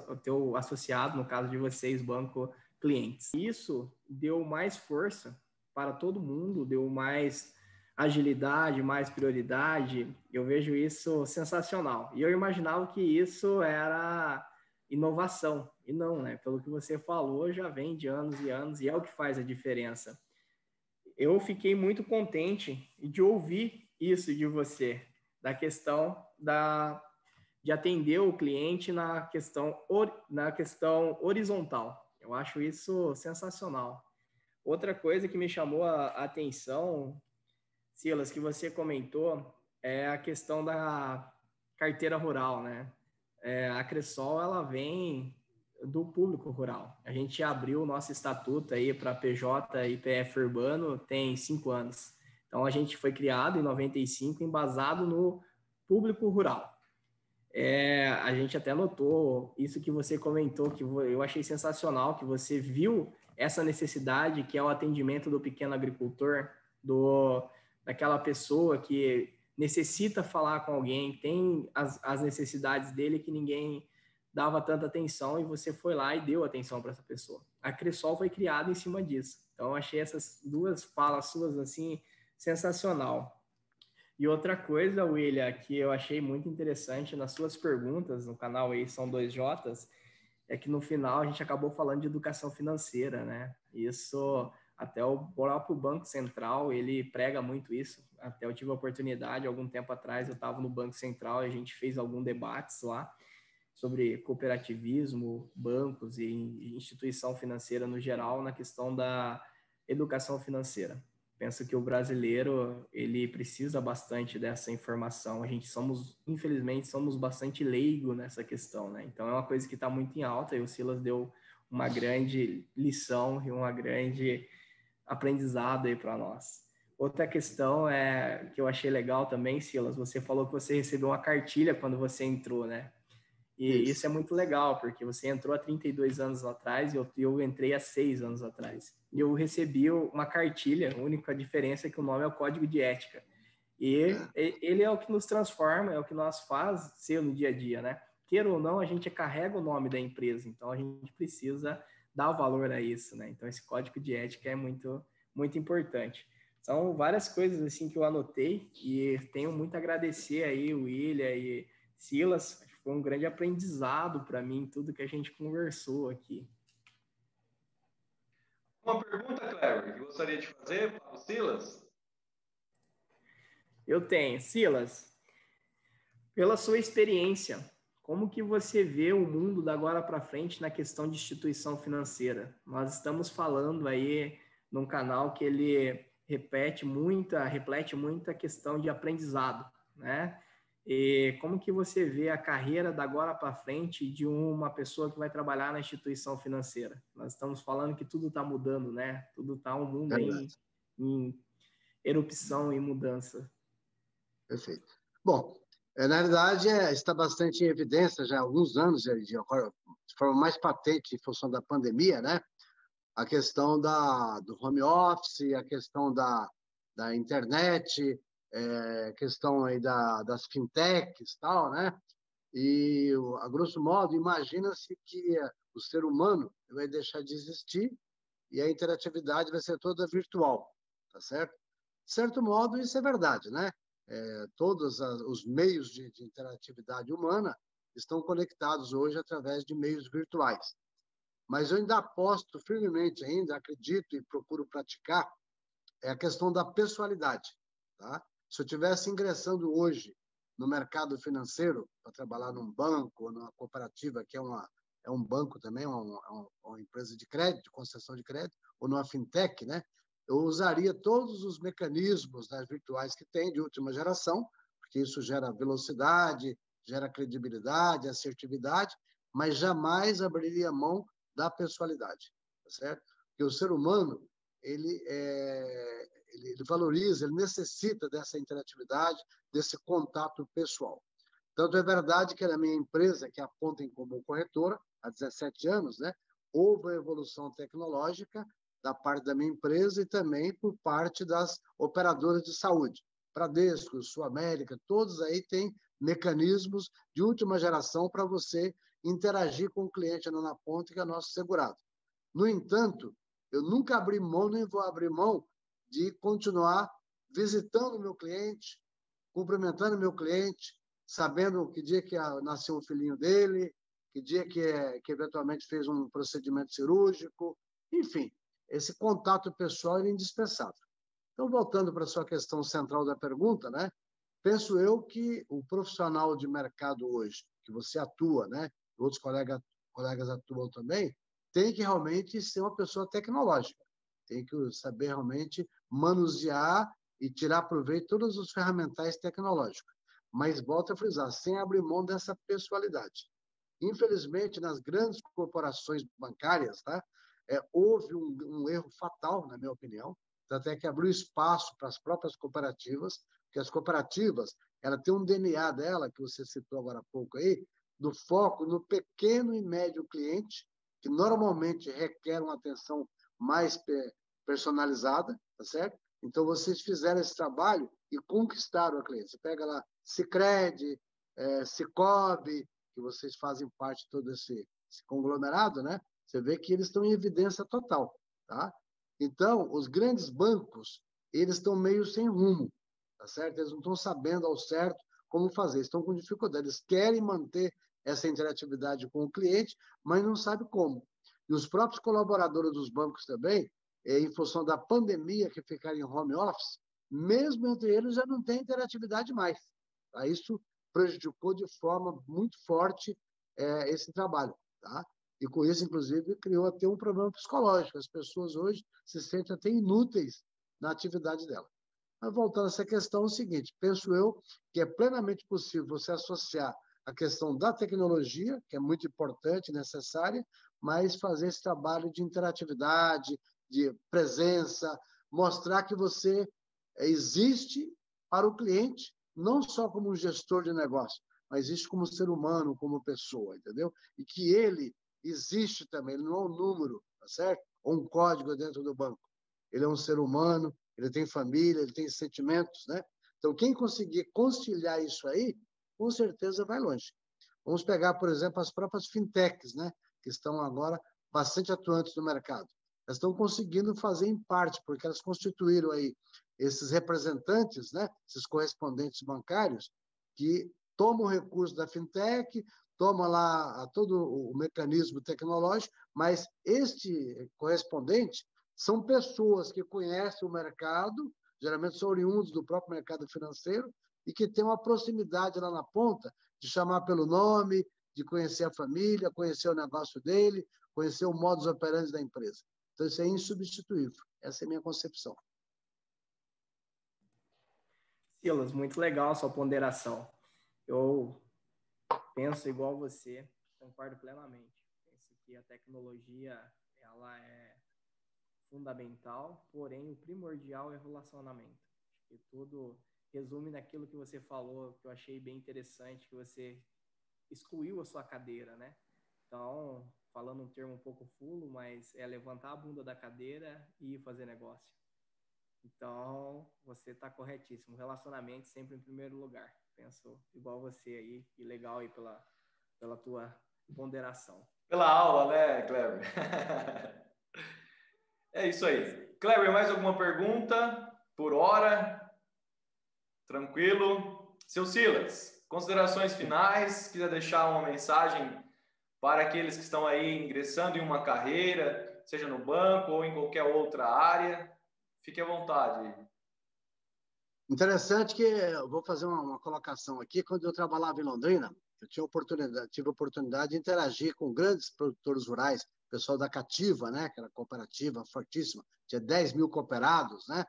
o teu associado, no caso de vocês, banco clientes. Isso deu mais força para todo mundo, deu mais agilidade, mais prioridade. Eu vejo isso sensacional. E eu imaginava que isso era inovação. E não, né? Pelo que você falou, já vem de anos e anos e é o que faz a diferença. Eu fiquei muito contente de ouvir isso de você, da questão de atender o cliente na questão horizontal. Eu acho isso sensacional. Outra coisa que me chamou a atenção, Silas, que você comentou, é a questão da carteira rural, né? A Cressol, ela vem do público rural. A gente abriu o nosso estatuto aí para PJ e PF Urbano tem 5 anos. Então, a gente foi criado em 95, embasado no público rural. A gente até notou isso que você comentou, que eu achei sensacional, que você viu essa necessidade que é o atendimento do pequeno agricultor, daquela pessoa que necessita falar com alguém, tem as necessidades dele que ninguém dava tanta atenção e você foi lá e deu atenção para essa pessoa. A Cressol foi criada em cima disso. Então, eu achei essas duas falas suas assim sensacional. E outra coisa, William, que eu achei muito interessante nas suas perguntas no canal aí São Dois Jotas, é que no final a gente acabou falando de educação financeira, né? Isso, até o próprio Banco Central, ele prega muito isso. Até eu tive a oportunidade, algum tempo atrás, eu estava no Banco Central e a gente fez alguns debates lá sobre cooperativismo, bancos e instituição financeira no geral, na questão da educação financeira. Penso que o brasileiro, ele precisa bastante dessa informação. A gente infelizmente, somos bastante leigo nessa questão, né? Então, é uma coisa que está muito em alta e o Silas deu uma grande lição e uma grande aprendizado aí para nós. Outra questão que eu achei legal também, Silas, você falou que você recebeu uma cartilha quando você entrou, né? E isso é muito legal, porque você entrou há 32 anos atrás e eu entrei há 6 anos atrás. E eu recebi uma cartilha, a única diferença é que o nome é o Código de Ética. E ele é o que nos transforma, é o que nós faz ser no dia a dia, né? Queira ou não, a gente carrega o nome da empresa, então a gente precisa dar valor a isso, né? Então esse Código de Ética é muito, muito importante. São várias coisas assim que eu anotei e tenho muito a agradecer aí o William e Silas. Foi um grande aprendizado para mim, tudo que a gente conversou aqui. Uma pergunta, Cleber, que gostaria de fazer para o Silas? Eu tenho. Silas, pela sua experiência, como que você vê o mundo da agora para frente na questão de instituição financeira? Nós estamos falando aí num canal que ele reflete muita questão de aprendizado, né? E como que você vê a carreira da agora para frente de uma pessoa que vai trabalhar na instituição financeira? Nós estamos falando que tudo está mudando, né? Tudo está um mundo em erupção e mudança. Perfeito. Bom, na realidade, está bastante em evidência já há alguns anos, de forma mais patente em função da pandemia, né? A questão do home office, a questão da internet, questão aí das fintechs, tal, né? E, a grosso modo, imagina-se que o ser humano vai deixar de existir e a interatividade vai ser toda virtual, tá certo? De certo modo, isso é verdade, né? Todos os meios de interatividade humana estão conectados hoje através de meios virtuais. Mas eu ainda aposto firmemente, ainda acredito e procuro praticar, é a questão da pessoalidade. Tá? Se eu estivesse ingressando hoje no mercado financeiro para trabalhar num banco ou numa cooperativa, que é um banco também, uma empresa de crédito, de concessão de crédito, ou numa fintech, né? Eu usaria todos os mecanismos, né, virtuais que tem de última geração, porque isso gera velocidade, gera credibilidade, assertividade, mas jamais abriria mão da pessoalidade, tá certo? Porque o ser humano, ele valoriza, ele necessita dessa interatividade, desse contato pessoal. Tanto é verdade que na minha empresa, que aponta como corretora, há 17 anos, né, houve uma evolução tecnológica da parte da minha empresa e também por parte das operadoras de saúde. Bradesco, Sul América, todos aí têm mecanismos de última geração para você interagir com o cliente na ponta, que é nosso segurado. No entanto, eu nunca abri mão, nem vou abrir mão de continuar visitando o meu cliente, cumprimentando o meu cliente, sabendo que dia que nasceu o filhinho dele, que dia que eventualmente fez um procedimento cirúrgico, enfim, esse contato pessoal é indispensável. Então, voltando para a sua questão central da pergunta, né? Penso eu que o profissional de mercado hoje, que você atua, né? Outros colegas atuam também, tem que realmente ser uma pessoa tecnológica, tem que saber realmente manusear e tirar proveito de todos os ferramentais tecnológicos. Mas, volto a frisar, sem abrir mão dessa pessoalidade. Infelizmente, nas grandes corporações bancárias, tá? Houve um erro fatal, na minha opinião, até que abriu espaço para as próprias cooperativas, porque as cooperativas, ela tem um DNA dela, que você citou agora há pouco aí, do foco no pequeno e médio cliente, que normalmente requer uma atenção mais personalizada, tá certo? Então, vocês fizeram esse trabalho e conquistaram a cliente. Você pega lá Sicredi, Cicobi, que vocês fazem parte de todo esse conglomerado, né? Você vê que eles estão em evidência total, tá? Então, os grandes bancos, eles estão meio sem rumo, tá certo? Eles não estão sabendo ao certo como fazer, estão com dificuldade. Eles querem manter essa interatividade com o cliente, mas não sabem como. E os próprios colaboradores dos bancos também, em função da pandemia, que ficaram em home office, mesmo entre eles já não tem interatividade mais. Tá? Isso prejudicou de forma muito forte esse trabalho. Tá? E com isso, inclusive, criou até um problema psicológico. As pessoas hoje se sentem até inúteis na atividade dela. Mas voltando a essa questão, é o seguinte, penso eu que é plenamente possível você associar a questão da tecnologia, que é muito importante e necessária, mas fazer esse trabalho de interatividade, de presença, mostrar que você existe para o cliente, não só como um gestor de negócio, mas existe como ser humano, como pessoa, entendeu? E que ele existe também, ele não é um número, tá certo? Ou um código dentro do banco. Ele é um ser humano, ele tem família, ele tem sentimentos, né? Então, quem conseguir conciliar isso aí, com certeza vai longe. Vamos pegar, por exemplo, as próprias fintechs, né? Que estão agora bastante atuantes no mercado. Elas estão conseguindo fazer em parte, porque elas constituíram aí esses representantes, né? Esses correspondentes bancários, que tomam o recurso da fintech, toma lá todo o mecanismo tecnológico, mas este correspondente são pessoas que conhecem o mercado, geralmente são oriundos do próprio mercado financeiro, e que têm uma proximidade lá na ponta de chamar pelo nome, de conhecer a família, conhecer o negócio dele, conhecer o modus operandi da empresa. Então, isso é insubstituível. Essa é a minha concepção. Silas, muito legal a sua ponderação. Eu penso igual você, concordo plenamente. Penso que a tecnologia, ela é fundamental, porém o primordial é o relacionamento. Acho que tudo resume naquilo que você falou, que eu achei bem interessante, que você excluiu a sua cadeira, né? Então, falando um termo um pouco fulo, mas é levantar a bunda da cadeira e ir fazer negócio. Então, você está corretíssimo. Relacionamento sempre em primeiro lugar. Penso igual você aí, e legal aí pela tua ponderação. Pela aula, né, Kleber? É isso aí. Kleber, mais alguma pergunta? Por hora? Tranquilo? Seu Silas, considerações finais? Quiser deixar uma mensagem para aqueles que estão aí ingressando em uma carreira, seja no banco ou em qualquer outra área, fique à vontade. Interessante que eu vou fazer uma colocação aqui. Quando eu trabalhava em Londrina, eu tive a oportunidade de interagir com grandes produtores rurais, pessoal da Cativa, né, que era cooperativa fortíssima, tinha 10 mil cooperados, né?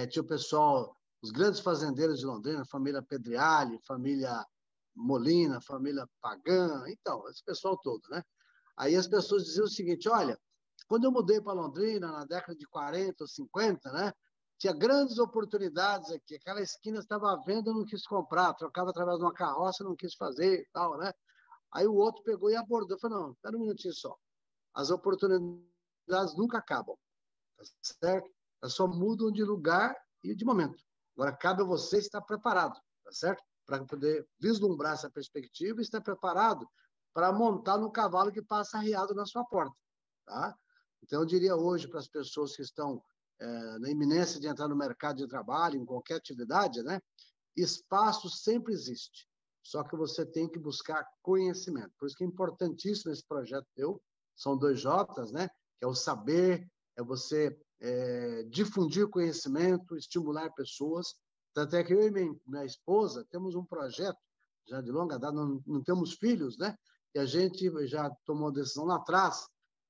Tinha o pessoal, os grandes fazendeiros de Londrina, família Pedriali, família Molina, família Pagan, então, esse pessoal todo, né? Aí as pessoas diziam o seguinte, olha, quando eu mudei para Londrina, na década de 40 ou 50, né? Tinha grandes oportunidades aqui. Aquela esquina estava à venda, eu não quis comprar. Trocava através de uma carroça, não quis fazer e tal, né? Aí o outro pegou e abordou. Falei, não, espera um minutinho só. As oportunidades nunca acabam, tá certo? Elas só mudam de lugar e de momento. Agora, cabe a você estar preparado, tá certo? Para poder vislumbrar essa perspectiva e estar preparado para montar no cavalo que passa arriado na sua porta, tá? Então, eu diria hoje para as pessoas que estão na iminência de entrar no mercado de trabalho, em qualquer atividade, né? Espaço sempre existe, só que você tem que buscar conhecimento. Por isso que é importantíssimo esse projeto teu, são 2 J's, né? Que é o saber, é você difundir conhecimento, estimular pessoas. Tanto é que eu e minha esposa temos um projeto, já de longa data, não temos filhos, né? E a gente já tomou a decisão lá atrás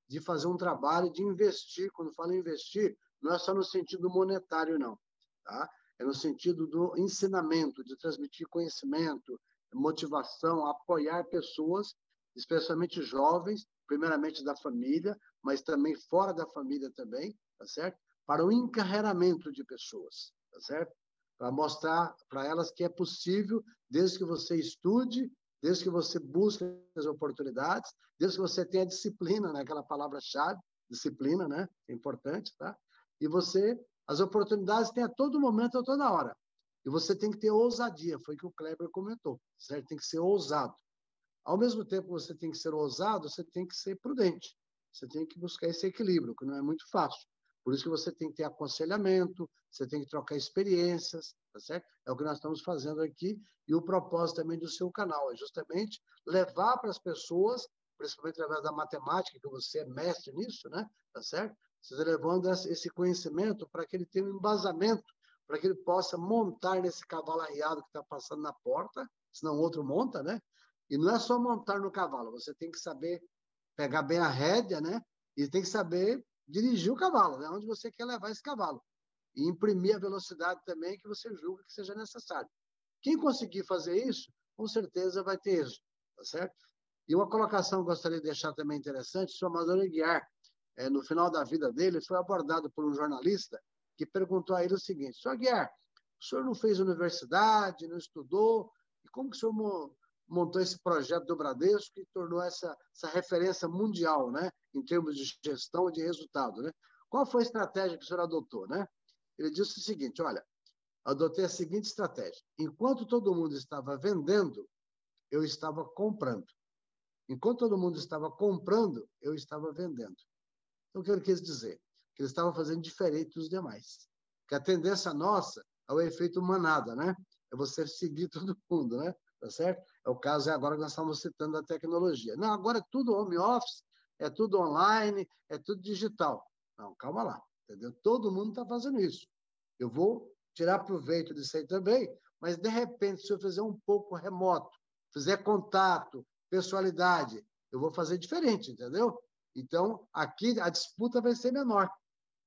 de fazer um trabalho de investir. Quando falo em investir, não é só no sentido monetário, não, tá? É no sentido do ensinamento, de transmitir conhecimento, motivação, apoiar pessoas, especialmente jovens, primeiramente da família, mas também fora da família também, tá certo? Para o encarreiramento de pessoas, tá certo? Para mostrar para elas que é possível, desde que você estude, desde que você busque as oportunidades, desde que você tenha disciplina, né? Aquela palavra-chave, disciplina, né? É importante, tá? E você, as oportunidades tem a todo momento, a toda hora. E você tem que ter ousadia, foi o que o Kleber comentou, certo? Tem que ser ousado. Ao mesmo tempo que você tem que ser ousado, você tem que ser prudente. Você tem que buscar esse equilíbrio, que não é muito fácil. Por isso que você tem que ter aconselhamento, você tem que trocar experiências, tá certo? É o que nós estamos fazendo aqui. E o propósito também do seu canal é justamente levar para as pessoas, principalmente através da matemática, que você é mestre nisso, né? Tá certo? Você está levando esse conhecimento para que ele tenha um embasamento, para que ele possa montar nesse cavalo arriado que está passando na porta, senão outro monta, né? E não é só montar no cavalo, você tem que saber pegar bem a rédea, né? E tem que saber dirigir o cavalo, né? Onde você quer levar esse cavalo. E imprimir a velocidade também que você julga que seja necessário. Quem conseguir fazer isso, com certeza vai ter êxito, tá certo? E uma colocação que eu gostaria de deixar também interessante, o senhor Amador Aguiar, no final da vida dele, foi abordado por um jornalista que perguntou a ele o seguinte, senhor Aguiar, o senhor não fez universidade, não estudou, e como que o senhor montou esse projeto do Bradesco que tornou essa referência mundial, né, em termos de gestão e de resultado, né? Qual foi a estratégia que o senhor adotou, né? Ele disse o seguinte, olha, adotei a seguinte estratégia. Enquanto todo mundo estava vendendo, eu estava comprando. Enquanto todo mundo estava comprando, eu estava vendendo. Então, o que ele quis dizer? Que ele estava fazendo diferente dos demais. Que a tendência nossa é o efeito manada, né? É você seguir todo mundo, né? Tá certo? É o caso agora que nós estamos citando a tecnologia. Não, agora é tudo home office, é tudo online, é tudo digital. Não, calma lá, entendeu? Todo mundo está fazendo isso. Eu vou tirar proveito disso aí também, mas, de repente, se eu fizer um pouco remoto, fizer contato, pessoalidade, eu vou fazer diferente, entendeu? Então, aqui a disputa vai ser menor.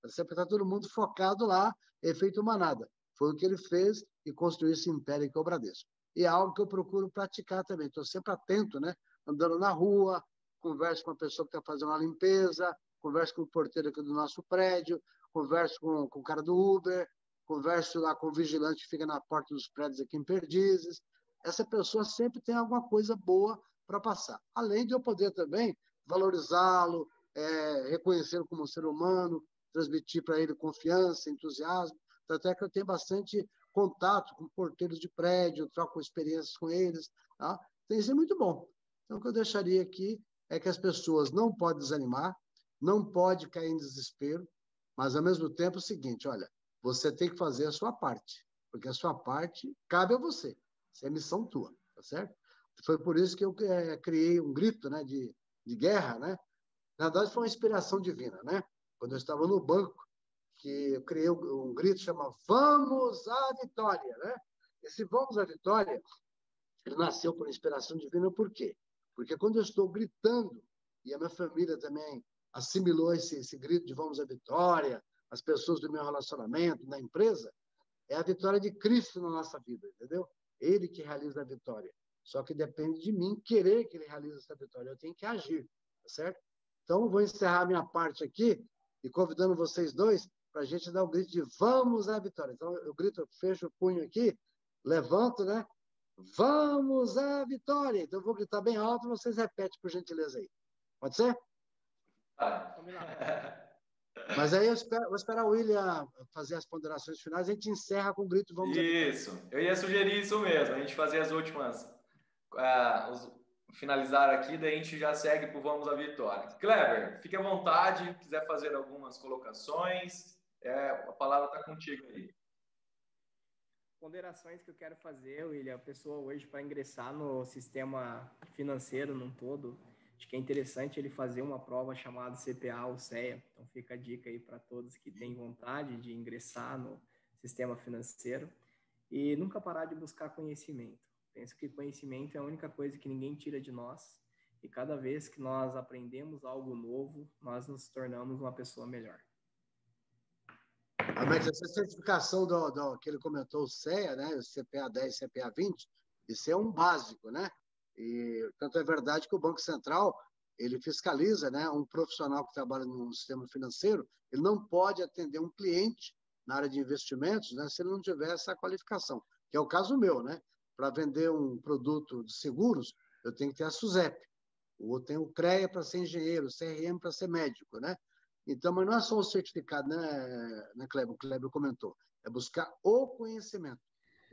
Vai ser porque está todo mundo focado lá, efeito manada. Foi o que ele fez e construiu esse império que é o Bradesco. E é algo que eu procuro praticar também. Estou sempre atento, né? Andando na rua, converso com a pessoa que está fazendo a limpeza, converso com o porteiro aqui do nosso prédio, converso com o cara do Uber, converso lá com o vigilante que fica na porta dos prédios aqui em Perdizes. Essa pessoa sempre tem alguma coisa boa para passar. Além de eu poder também valorizá-lo, reconhecê-lo como um ser humano, transmitir para ele confiança, entusiasmo. Tanto é que eu tenho bastante contato com porteiros de prédio, troco experiências com eles, tá? Então, isso é muito bom. Então, o que eu deixaria aqui é que as pessoas não podem desanimar, não pode cair em desespero, mas, ao mesmo tempo, é o seguinte, olha, você tem que fazer a sua parte, porque a sua parte cabe a você. Isso é missão tua, tá certo? Foi por isso que eu criei um grito, né, de guerra, né? Na verdade, foi uma inspiração divina, né? Quando eu estava no banco, que eu criei um grito chamado Vamos à Vitória, né? Esse Vamos à Vitória, ele nasceu por inspiração divina, por quê? Porque quando eu estou gritando, e a minha família também assimilou esse grito de Vamos à Vitória, as pessoas do meu relacionamento, na empresa, é a vitória de Cristo na nossa vida, entendeu? Ele que realiza a vitória. Só que depende de mim querer que ele realize essa vitória. Eu tenho que agir, tá certo? Então, vou encerrar a minha parte aqui e convidando vocês dois para a gente dar o grito de vamos à vitória. Então, eu grito, eu fecho o punho aqui, levanto, né? Vamos à vitória! Então, eu vou gritar bem alto e vocês repetem, por gentileza, aí. Pode ser? Mas aí vou esperar o William fazer as ponderações finais, a gente encerra com o grito vamos à vitória. Isso, eu ia sugerir isso mesmo, a gente fazer as últimas, finalizar aqui, daí a gente já segue para o Vamos à Vitória. Kleber, fique à vontade, quiser fazer algumas colocações, a palavra está contigo aí. Ponderações que eu quero fazer, William, a pessoa hoje para ingressar no sistema financeiro num todo, acho que é interessante ele fazer uma prova chamada CPA ou CEA, então fica a dica aí para todos que têm vontade de ingressar no sistema financeiro e nunca parar de buscar conhecimento. Penso que conhecimento é a única coisa que ninguém tira de nós e cada vez que nós aprendemos algo novo, nós nos tornamos uma pessoa melhor. Mas essa certificação que ele comentou, o CEA, né, o CPA 10, CPA 20, isso é um básico, né? E tanto é verdade que o Banco Central, ele fiscaliza, né, um profissional que trabalha no sistema financeiro, ele não pode atender um cliente na área de investimentos, né, se ele não tiver essa qualificação, que é o caso meu, né? Para vender um produto de seguros, eu tenho que ter a SUSEP, ou tenho o CREA para ser engenheiro, o CRM para ser médico, né? Então, mas não é só o certificado, né, Kleber? O Kleber comentou. É buscar o conhecimento.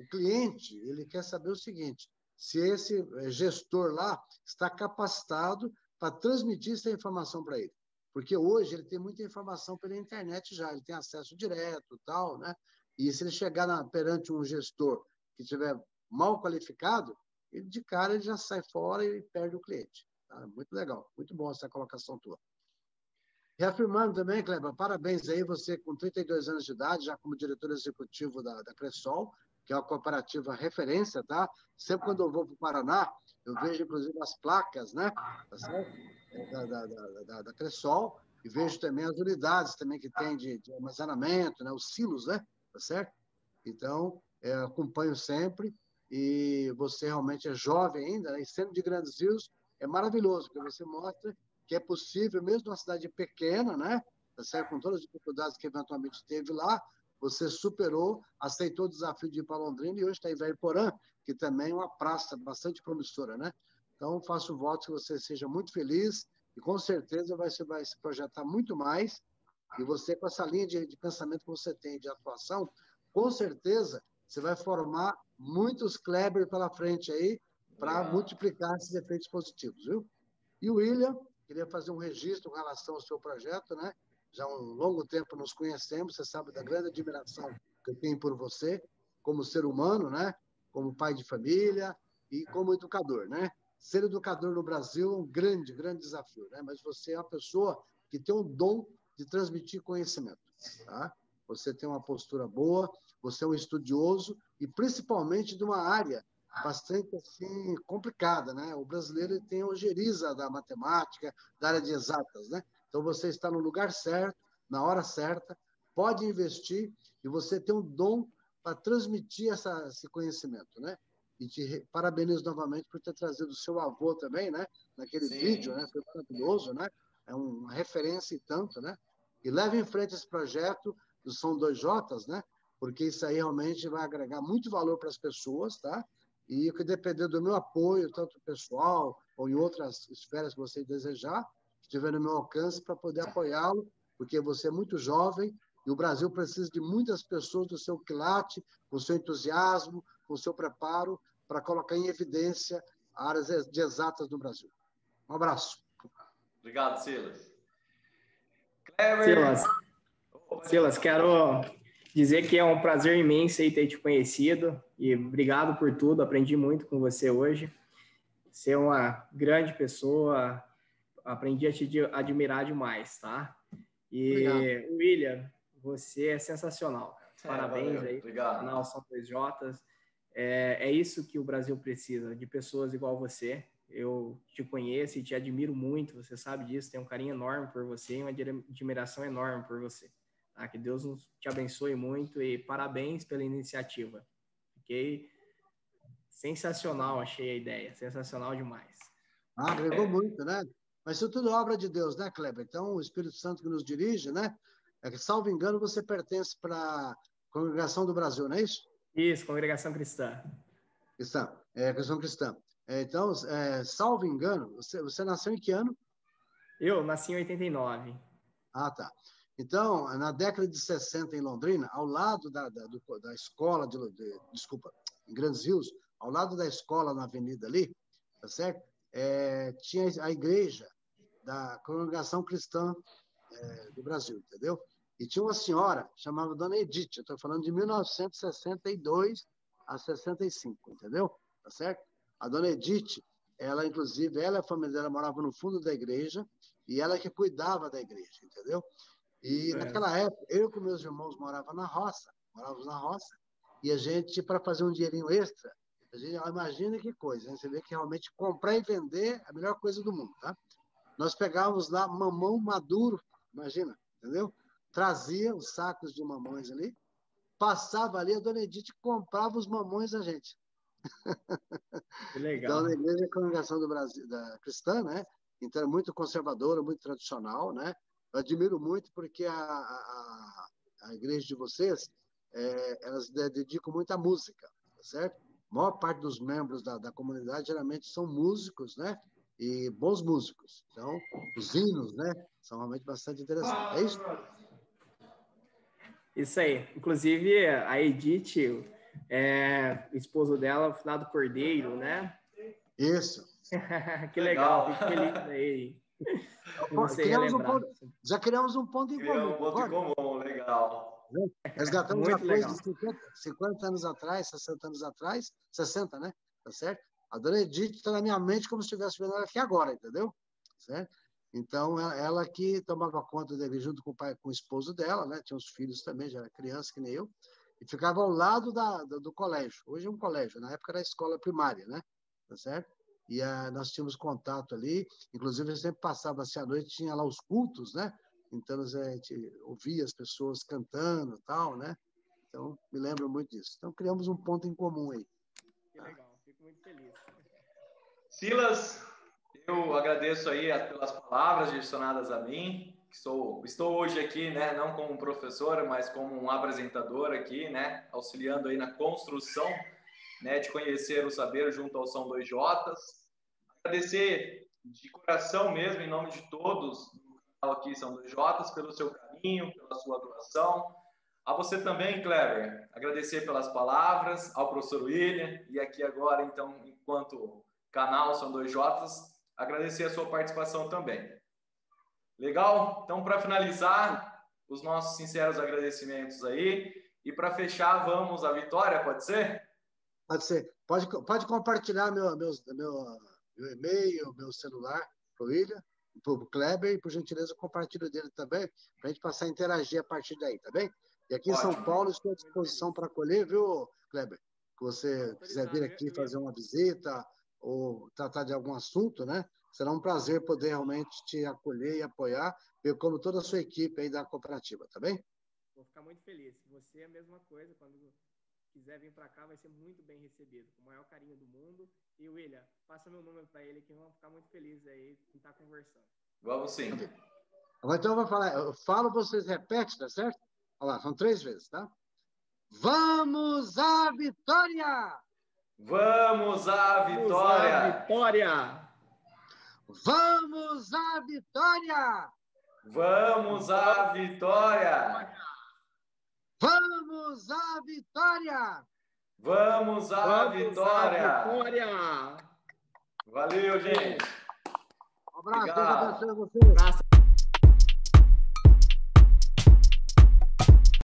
O cliente, ele quer saber o seguinte, se esse gestor lá está capacitado para transmitir essa informação para ele. Porque hoje ele tem muita informação pela internet já, ele tem acesso direto e tal, né? E se ele chegar perante um gestor que estiver mal qualificado, ele, de cara ele já sai fora e perde o cliente. Tá? Muito legal, muito bom essa colocação tua. Reafirmando também, Kleber, parabéns aí, você com 32 anos de idade, já como diretor executivo da Cressol, que é uma cooperativa referência, tá? Sempre quando eu vou para o Paraná, eu vejo, inclusive, as placas, né? Tá certo? Da Cressol, e vejo também as unidades também que tem de armazenamento, né? Os silos, né? Tá certo? Então, acompanho sempre, e você realmente é jovem ainda, né? E sendo de Grandes Rios, é maravilhoso, porque você mostra que é possível, mesmo numa cidade pequena, né? Tá certo? Com todas as dificuldades que eventualmente teve lá, você superou, aceitou o desafio de ir para Londrina e hoje está em Veriporã, que também é uma praça bastante promissora, né? Então, faço voto que você seja muito feliz e com certeza você vai se projetar muito mais e você, com essa linha de pensamento que você tem, de atuação, com certeza você vai formar muitos Kleber pela frente aí para multiplicar esses efeitos positivos, viu? E o William, queria fazer um registro com relação ao seu projeto, né? Já há um longo tempo nos conhecemos, você sabe da grande admiração que eu tenho por você, como ser humano, né? Como pai de família e como educador, né? Ser educador no Brasil é um grande, grande desafio, né? Mas você é uma pessoa que tem o dom de transmitir conhecimento, tá? Você tem uma postura boa, você é um estudioso e principalmente de uma área bastante assim complicada, né? O brasileiro ele tem a ojeriza da matemática, da área de exatas, né? Então você está no lugar certo, na hora certa, pode investir e você tem um dom para transmitir esse conhecimento, né? E te parabenizo novamente por ter trazido o seu avô também, né? Naquele vídeo, né? Foi maravilhoso, né? É uma referência e tanto, né? E leve em frente esse projeto do São Dois Jotas, né? Porque isso aí realmente vai agregar muito valor para as pessoas, tá? E que depender do meu apoio, tanto pessoal ou em outras esferas que você desejar, estiver no meu alcance para poder apoiá-lo, porque você é muito jovem E o Brasil precisa de muitas pessoas do seu quilate, com o seu entusiasmo, com o seu preparo, para colocar em evidência áreas de exatas no Brasil. Um abraço. Obrigado, Silas. Silas, quero dizer que é um prazer imenso aí ter te conhecido e obrigado por tudo, aprendi muito com você hoje. Você é uma grande pessoa, aprendi a te admirar demais, tá? E, obrigado. William, você é sensacional. Parabéns aí, obrigado. Canal São Dois Jotas. É isso que o Brasil precisa, de pessoas igual você. Eu te conheço e te admiro muito, você sabe disso, tenho um carinho enorme por você e uma admiração enorme por você. Tá? Que Deus te abençoe muito e parabéns pela iniciativa. Fiquei sensacional, achei a ideia, sensacional demais. Agregou muito, né? Mas isso tudo é obra de Deus, né, Kleber? Então, o Espírito Santo que nos dirige, né? É que, salvo engano, você pertence para a Congregação do Brasil, não é isso? Isso, Congregação Cristã. Cristão Cristã. Então, salvo engano, você nasceu em que ano? Eu nasci em 89. Ah, tá. Então, na década de 60, em Londrina, ao lado da escola, desculpa, em Grandes Rios, ao lado da escola na avenida ali, tá certo? Tinha a igreja da Congregação Cristã do Brasil, entendeu? E tinha uma senhora chamada Dona Edith, eu estou falando de 1962 a 65, entendeu? Tá certo? A Dona Edith, ela, inclusive, ela e a família dela moravam no fundo da igreja e ela que cuidava da igreja, entendeu? E naquela época, eu com meus irmãos morávamos na roça, e a gente, para fazer um dinheirinho extra, a gente, imagina que coisa, né? Você vê que realmente comprar e vender é a melhor coisa do mundo, tá? Nós pegávamos lá mamão maduro, imagina, entendeu? Trazia os sacos de mamões ali, passava ali, a Dona Edith comprava os mamões da gente. Que legal. Então, na igreja é a Congregação do Brasil, da Cristã, né? Então, é muito conservadora, muito tradicional, né? Eu admiro muito porque a igreja de vocês, elas dedicam muito à música, tá certo? A maior parte dos membros da comunidade geralmente são músicos, né? E bons músicos. Então, os hinos, né? São realmente bastante interessantes. É isso? Isso aí. Inclusive, a Edith, o esposo dela, o finado Cordeiro, né? Isso. Que legal, fico feliz aí. Já criamos um ponto em comum. Um ponto em comum, legal. Resgatamos a coisa de 50 anos atrás, 60 anos atrás, 60, né? Tá certo? A Dona Edith está na minha mente como se estivesse vendo ela aqui agora, entendeu? Certo? Então, ela que tomava conta dele junto com o esposo dela, né? Tinha os filhos também, já era criança que nem eu, e ficava ao lado do colégio. Hoje é um colégio, na época era a escola primária, né? Tá certo? E nós tínhamos contato ali, inclusive a gente sempre passava assim à noite, tinha lá os cultos, né? Então a gente ouvia as pessoas cantando e tal, né? Então, me lembro muito disso. Então, criamos um ponto em comum aí. Que legal, fico muito feliz. Silas, eu agradeço aí pelas palavras direcionadas a mim. Estou hoje aqui, né, não como professor, mas como um apresentador aqui, né, auxiliando aí na construção, né, de conhecer o saber junto ao São Dois Jotas. Agradecer de coração mesmo, em nome de todos no canal aqui São Dois Jotas, pelo seu carinho, pela sua doação. A você também, Kleber, agradecer pelas palavras, ao professor William, e aqui agora, então, enquanto canal São Dois Jotas, agradecer a sua participação também. Legal? Então, para finalizar, os nossos sinceros agradecimentos aí, e para fechar, vamos à vitória, pode ser? Pode ser. Pode compartilhar meu e-mail, meu celular para o William, para o Kleber, e, por gentileza, compartilha dele também, para a gente passar a interagir a partir daí, tá bem? E aqui em São Paulo, estou à disposição para acolher, viu, Kleber? Que você quiser vir aqui fazer uma visita ou tratar de algum assunto, né? Será um prazer poder realmente te acolher e apoiar, como toda a sua equipe aí da cooperativa, tá bem? Vou ficar muito feliz. Você é a mesma coisa, quando quiser vir para cá, vai ser muito bem recebido, com o maior carinho do mundo. E, William, passa meu número para ele, que vamos ficar muito felizes aí em estar conversando. Vamos sim. Então, eu vou falar, eu falo, vocês repetem, tá certo? Olha lá, são 3 vezes, tá? Vamos à vitória! Vamos à vitória! Vamos à vitória! Vamos à vitória! Vamos à vitória! Vamos à vitória! Vitória! Valeu, gente! Um abraço, Deus Obrigado. abençoe vocês. Abraço.